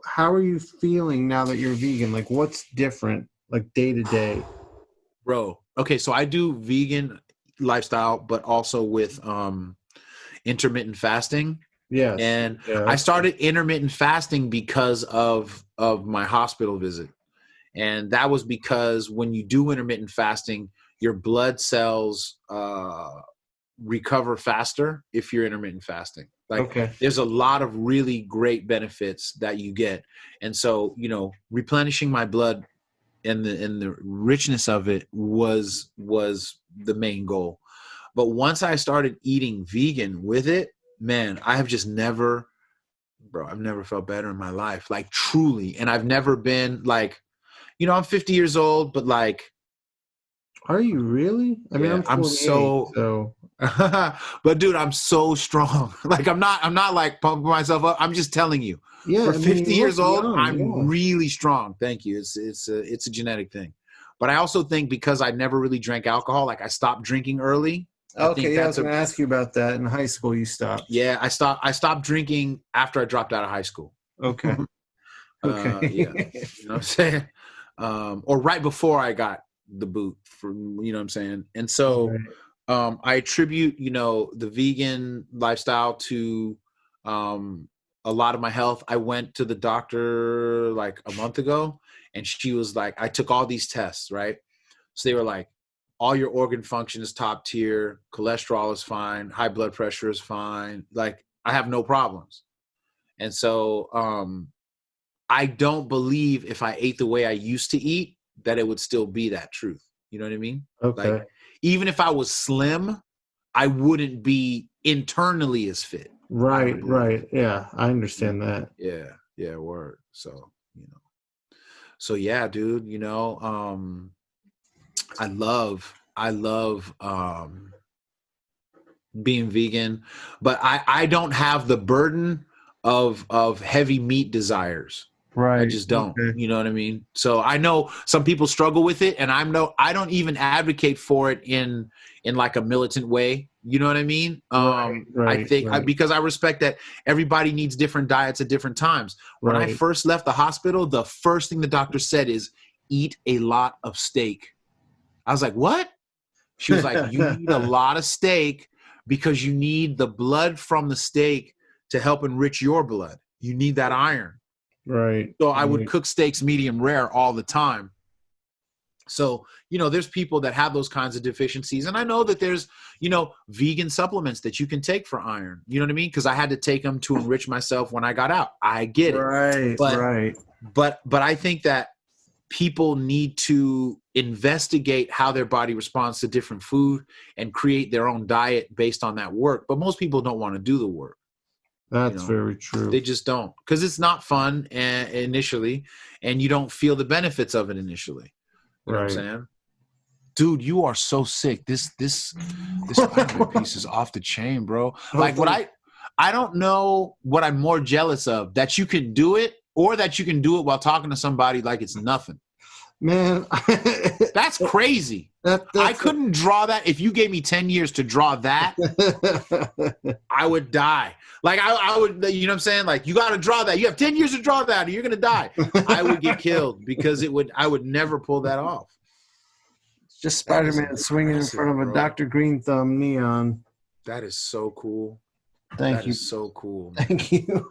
How are you feeling now that you're vegan? Like what's different, like day to day? Bro, okay, so I do vegan lifestyle, but also with intermittent fasting. Yes. And I started intermittent fasting because of my hospital visit. And that was because when you do intermittent fasting, your blood cells recover faster if you're intermittent fasting. Like there's a lot of really great benefits that you get. And so, you know, replenishing my blood and the richness of it was the main goal. But once I started eating vegan with it, man, I have just never felt better in my life, like truly. And I've never been like, you know, I'm 50 years old, but like, are you really? I mean, I'm so but dude, I'm so strong. Like I'm not like pumping myself up. I'm just telling you. Yeah, for 50 years old, young, I'm really strong. Thank you. It's a genetic thing. But I also think because I never really drank alcohol, like I stopped drinking early. Okay, I was going to ask you about that. In high school, you stopped. Yeah, I stopped drinking after I dropped out of high school. Okay. Okay. Yeah, you know what I'm saying? Or right before I got the boot, from, you know what I'm saying? And so I attribute, you know, the vegan lifestyle to a lot of my health. I went to the doctor like a month ago, and she was like, I took all these tests, right? So they were like, all your organ function is top tier, cholesterol is fine, high blood pressure is fine. Like I have no problems. And so I don't believe if I ate the way I used to eat, that it would still be that truth. You know what I mean? Okay. Like, even if I was slim, I wouldn't be internally as fit. Right, right. Yeah, I understand that. Yeah, word. So yeah, dude, I love being vegan, but I don't have the burden of heavy meat desires. I Right. just don't. Okay. You know what I mean? So I know some people struggle with it, and I don't even advocate for it in like a militant way. You know what I mean? Right, I right, think right. because I respect that everybody needs different diets at different times. When I Right. first left the hospital, the first thing the doctor said is eat a lot of steak. I was like, what? She was like, you need a lot of steak because you need the blood from the steak to help enrich your blood. You need that iron. Right. So I would Right. cook steaks medium rare all the time. So, there's people that have those kinds of deficiencies. And I know that there's, vegan supplements that you can take for iron. You know what I mean? Because I had to take them to enrich myself when I got out. I get it. Right, right. But I think that people need to investigate how their body responds to different food and create their own diet based on that work. But most people don't want to do the work. That's very true. They just don't, because it's not fun initially, and you don't feel the benefits of it initially. You know what I'm saying? Dude, you are so sick. This Spider-Man piece is off the chain, bro. Like, I don't know what I'm more jealous of, that you can do it or that you can do it while talking to somebody like it's nothing. Man, that's crazy. I couldn't draw that. If you gave me 10 years to draw that, I would die. Like, I would, you know what I'm saying? Like, you got to draw that. You have 10 years to draw that, or you're going to die. I would get killed because I would never pull that off. Just Spider-Man swinging in front of a Dr. Green Thumb neon. That is so cool. Thank you. That is so cool. Thank you.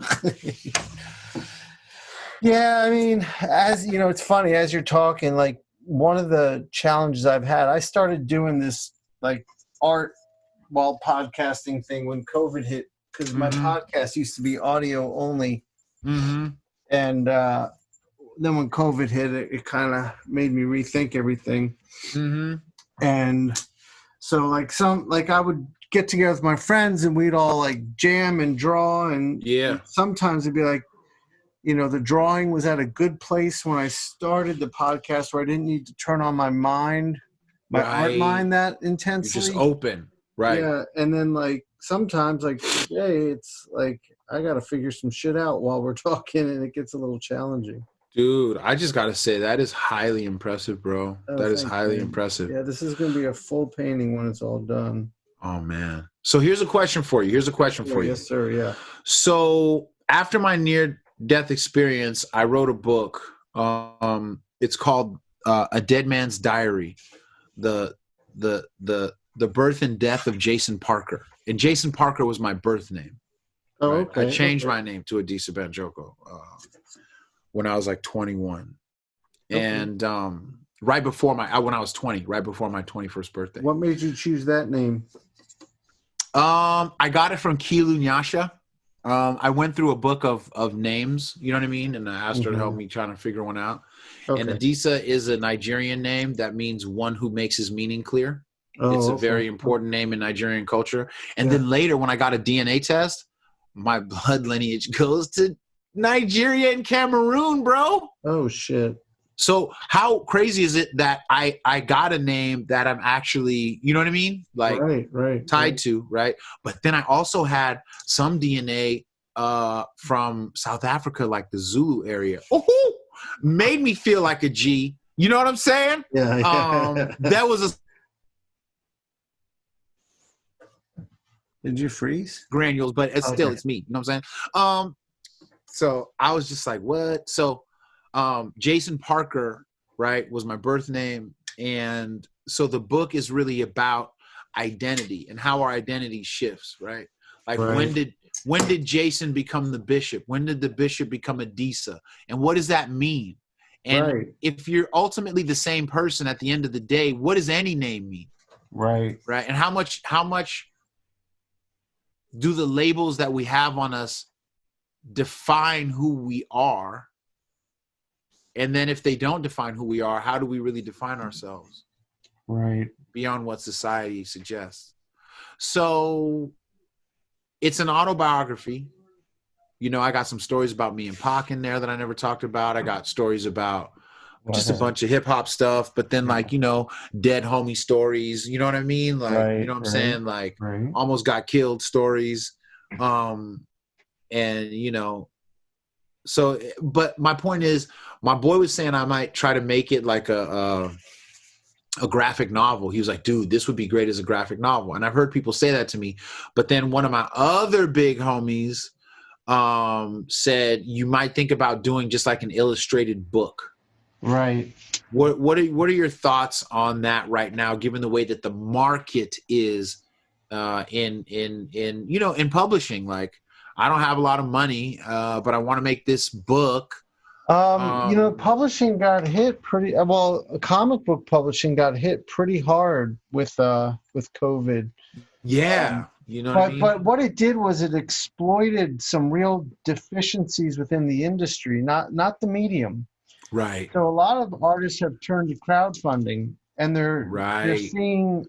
Yeah, I mean, as you know, it's funny as you're talking, like, one of the challenges I've had, I started doing this like art while podcasting thing when COVID hit, because my podcast used to be audio only. And then when COVID hit, it kind of made me rethink everything. And so I would get together with my friends and we'd all like jam and draw. And sometimes it'd be like, the drawing was at a good place when I started the podcast where I didn't need to turn on my art mind that intensely. You're just open. Right. Yeah. And then like sometimes like today, it's like I got to figure some shit out while we're talking and it gets a little challenging. Dude, I just got to say that is highly impressive, bro. That is highly impressive. Yeah, this is going to be a full painting when it's all done. Oh, man. So here's a question for you. Yes, sir. Yeah. So after my near-death experience, I wrote a book. It's called A Dead Man's Diary, the birth and death of Jason Parker. And Jason Parker was my birth name. Oh, right? okay. I changed my name to Adisa Banjoko when I was like 21. Okay. And right before when I was 20, right before my 21st birthday. What made you choose that name? I got it from Kilu Nyasha. I went through a book of names, you know what I mean? And I asked her to help me trying to figure one out. Okay. And Adisa is a Nigerian name that means one who makes his meaning clear. It's a very important name in Nigerian culture. And then later when I got a DNA test, my blood lineage goes to Nigeria and Cameroon, bro. Oh, shit. So how crazy is it that I got a name that I'm actually, you know what I mean? Like tied to, right? But then I also had some DNA from South Africa, like the Zulu area. Oh, made me feel like a G. You know what I'm saying? Yeah. That was a... Did you freeze? Granules, but it's still, it's me. You know what I'm saying? So I was just like, what? So Jason Parker, right, was my birth name. And so the book is really about identity and how our identity shifts, right? Like when did Jason become the bishop? When did the bishop become Adisa? And what does that mean? And if you're ultimately the same person at the end of the day, what does any name mean? Right. Right. And how much do the labels that we have on us define who we are And then if they don't define who we are, how do we really define ourselves? Right. Beyond what society suggests. So it's an autobiography. You know, I got some stories about me and Pac in there that I never talked about. I got stories about just a bunch of hip hop stuff, but then like, you know, dead homie stories, you know what I mean? Like, you know what I'm saying? Like almost got killed stories. And you know, so, but my point is, my boy was saying I might try to make it like a graphic novel. He was like, dude, this would be great as a graphic novel. And I've heard people say that to me, but then one of my other big homies said you might think about doing just like an illustrated book. Right. What are your thoughts on that right now, given the way that the market is in you know, in publishing? Like, I don't have a lot of money, but I want to make this book. You know, publishing got hit pretty well. Comic book publishing got hit pretty hard with COVID. Yeah. You know what I mean? But what it did was it exploited some real deficiencies within the industry, not the medium. Right. So a lot of artists have turned to crowdfunding, and they're seeing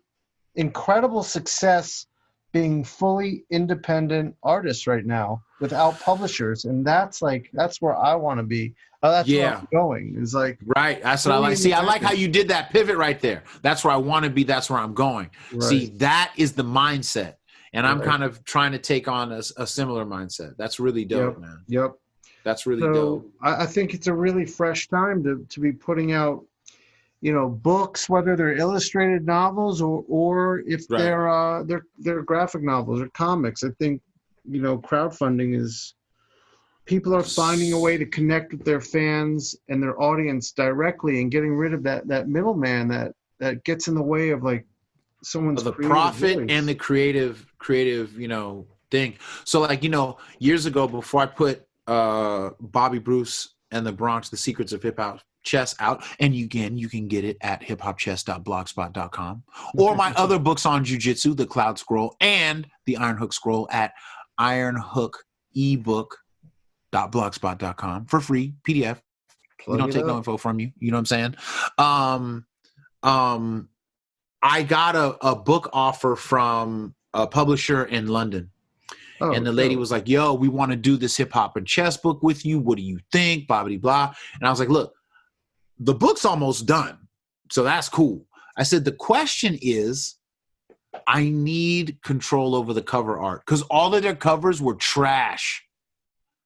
incredible success being fully independent artists right now without publishers, and that's where I want to be. That's where I'm going. Is like right. That's what I like. See, I like how you did that pivot right there. That's where I want to be. That's where I'm going. Right. See, that is the mindset. And I'm kind of trying to take on a similar mindset. That's really dope, man. Yep. That's really dope. I think it's a really fresh time to be putting out, you know, books, whether they're illustrated novels or if they're graphic novels or comics. I think, you know, crowdfunding is, people are finding a way to connect with their fans and their audience directly and getting rid of that middleman that gets in the way of like someone's the profit voice. And the creative, you know, thing. So like, you know, years ago, before I put Bobby Bruce and the Bronx, The Secrets of Hip Hop Chess out, and you can get it at hiphopchess.blogspot.com, or my other books on jiu-jitsu, The Cloud Scroll and The Iron Hook Scroll, at ironhookebook.blogspot.com for free PDF. We don't take no info from you. You know what I'm saying? I got a book offer from a publisher in London. And the lady was like, yo, we want to do this hip hop and chess book with you. What do you think? Blah, blah, blah. And I was like, look, the book's almost done. So that's cool. I said, the question is, I need control over the cover art, because all of their covers were trash.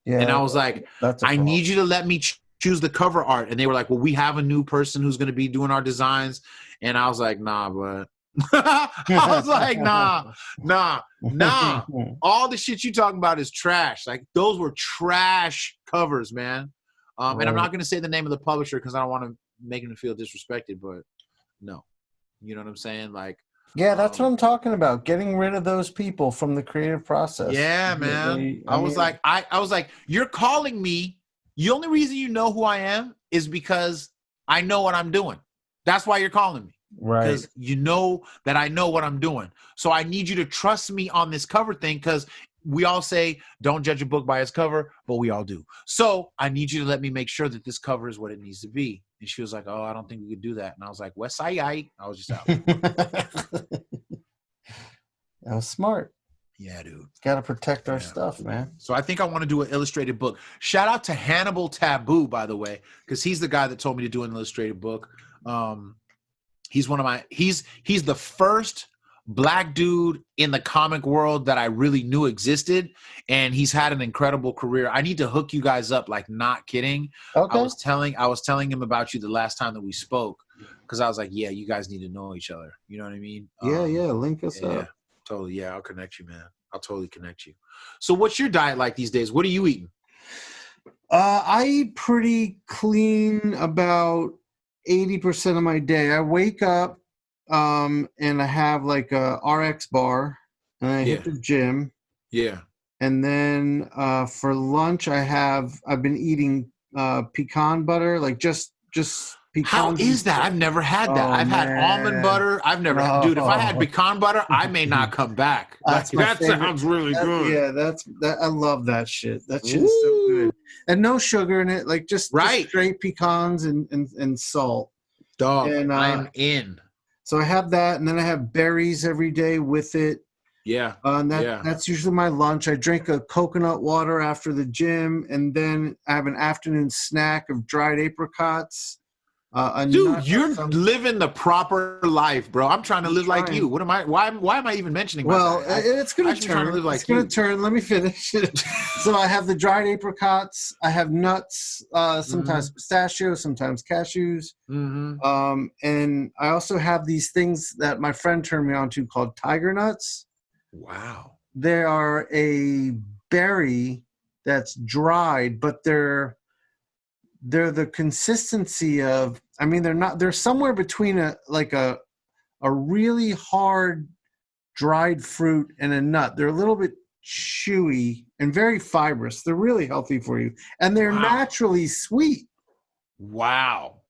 Yeah, and I was like, I need you to let me choose the cover art. And they were like, well, we have a new person who's going to be doing our designs. And I was like, nah, but I was like, nah. All the shit you talking about is trash. Like, those were trash covers, man. And I'm not going to say the name of the publisher because I don't want to make him feel disrespected, but no. You know what I'm saying? Like, yeah, that's what I'm talking about. Getting rid of those people from the creative process. Yeah, man. I was like, you're calling me. The only reason you know who I am is because I know what I'm doing. That's why you're calling me. Right. Because you know that I know what I'm doing. So I need you to trust me on this cover thing, because we all say don't judge a book by its cover, but we all do. So I need you to let me make sure that this cover is what it needs to be. And she was like, oh, I don't think we could do that. And I was like, West Side, I was just out. That was smart. Yeah, dude. Got to protect our stuff, man. So I think I want to do an illustrated book. Shout out to Hannibal Taboo, by the way, because he's the guy that told me to do an illustrated book. He's one of my, he's the first Black dude in the comic world that I really knew existed, and he's had an incredible career. I need to hook you guys up, like, not kidding. Okay. I was telling him about you the last time that we spoke, because I was like, yeah, you guys need to know each other. You know what I mean? Yeah, link us up. Yeah, totally. Yeah, I'll connect you, man. I'll totally connect you. So what's your diet like these days? What are you eating? I eat pretty clean about 80% of my day. I wake up and I have like a RX bar, and I hit the gym. Yeah. And then for lunch I've been eating pecan butter, like just How pecans. is that? I've never had that. Oh, I've had man. almond butter. I've never, dude. If I had pecan butter, I may not come back. That's Like, my that favorite. sounds really good. Yeah, that. I love that shit. That shit is so good, and no sugar in it. Like just straight pecans and salt. Dog, And I'm in. So I have that, and then I have berries every day with it. Yeah. And that's usually my lunch. I drink a coconut water after the gym, and then I have an afternoon snack of dried apricots. Dude, you're living the proper life, bro. I'm trying to live like you. What am I? Why am I even mentioning? Well, it's going to turn. It's going to turn. Let me finish. So I have the dried apricots. I have nuts. Sometimes pistachios, sometimes cashews. And I also have these things that my friend turned me on to called tiger nuts. Wow. They are a berry that's dried, but they're the consistency of, I mean, they're somewhere between a really hard dried fruit and a nut. They're a little bit chewy and very fibrous. They're really healthy for you. And they're naturally sweet. Wow.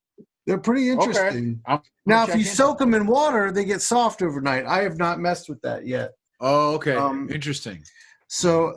They're pretty interesting. Okay. Now, if you soak them in water, they get soft overnight. I have not messed with that yet. Oh, okay. Interesting. So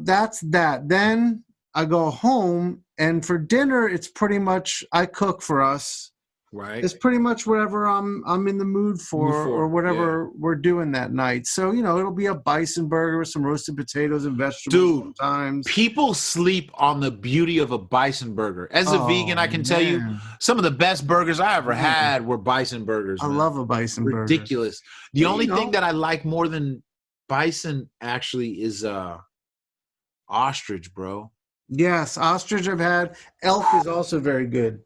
that's that. Then I go home, and for dinner, it's pretty much, I cook for us. Right. It's pretty much whatever I'm in the mood for or whatever we're doing that night. So, it'll be a bison burger with some roasted potatoes and vegetables. Dude, sometimes. People sleep on the beauty of a bison burger. As a vegan, I can tell you some of the best burgers I ever had were bison burgers. I love a bison burger. Ridiculous. The only thing that I like more than bison actually is ostrich, bro. Yes, ostrich I've had. Elk is also very good.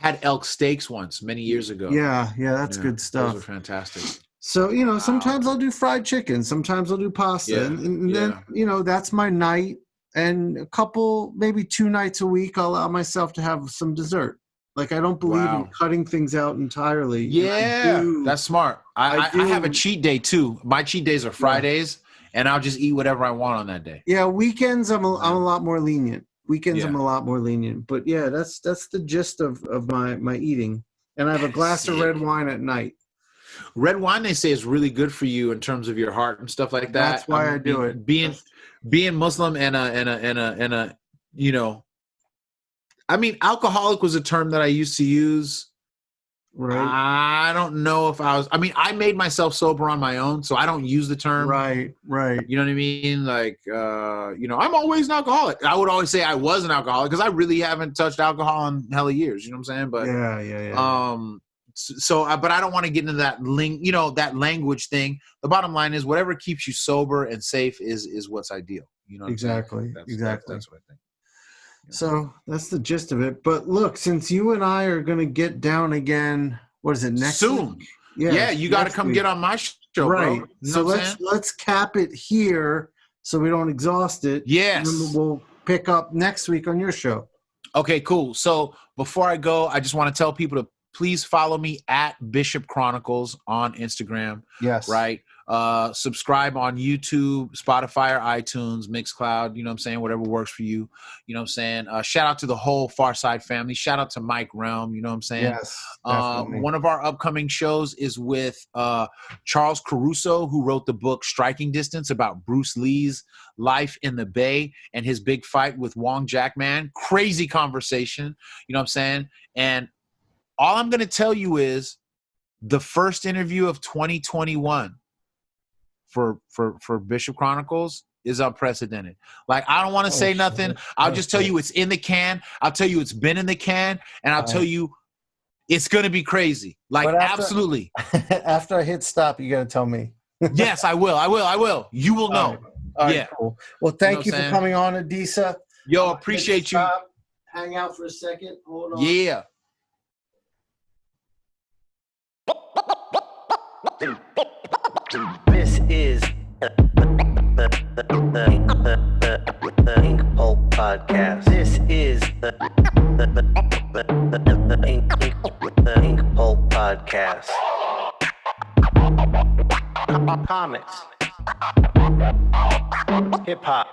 I had elk steaks once many years ago. Yeah, that's good stuff. Those are fantastic. So, sometimes I'll do fried chicken. Sometimes I'll do pasta. And then, that's my night. And a couple, maybe 2 nights a week, I'll allow myself to have some dessert. Like, I don't believe in cutting things out entirely. Yeah, that's smart. I have a cheat day, too. My cheat days are Fridays. And I'll just eat whatever I want on that day. Yeah, weekends I'm a lot more lenient. I'm a lot more lenient. But yeah, that's the gist of my eating. And I have a glass of red wine at night. Red wine, they say, is really good for you in terms of your heart and stuff like that. That's why I do it. Being Muslim and alcoholic was a term that I used to use. Right. I don't know if I made myself sober on my own, so I don't use the term. Right. You know what I mean? Like, I'm always an alcoholic. I would always say I was an alcoholic because I really haven't touched alcohol in hella years. You know what I'm saying? But yeah. But I don't want to get into that that language thing. The bottom line is whatever keeps you sober and safe is what's ideal. You know? Exactly. Exactly. That's what I think. So that's the gist of it. But look, since you and I are going to get down again, what is it, next soon? Week? Yeah, you got to come get on my show, right? Bro. You know let's cap it here so we don't exhaust it. Yes, and then we'll pick up next week on your show. Okay, cool. So before I go, I just want to tell people to please follow me at Bishop Chronicles on Instagram. Yes, right. Subscribe on YouTube, Spotify, or iTunes, Mixcloud, you know what I'm saying? Whatever works for you. You know what I'm saying? Shout out to the whole Far Side family. Shout out to Mike Realm, you know what I'm saying? Yes. Definitely. One of our upcoming shows is with Charles Caruso, who wrote the book Striking Distance about Bruce Lee's life in the Bay and his big fight with Wong Jackman. Crazy conversation, you know what I'm saying? And all I'm going to tell you is the first interview of 2021 for Bishop Chronicles is unprecedented. Like, I don't want to say nothing. I'll just tell you it's in the can. I'll tell you it's been in the can. And I'll tell you it's going to be crazy. Like, absolutely. After I hit stop, you got to tell me. Yes, I will. You will know. All right, cool. Well, thank you for coming on, Adisa. Yo, appreciate you. Hang out for a second. Hold on. Yeah. This is the Inkpulp podcast. This is the Inkpulp podcast. Comics, hip hop,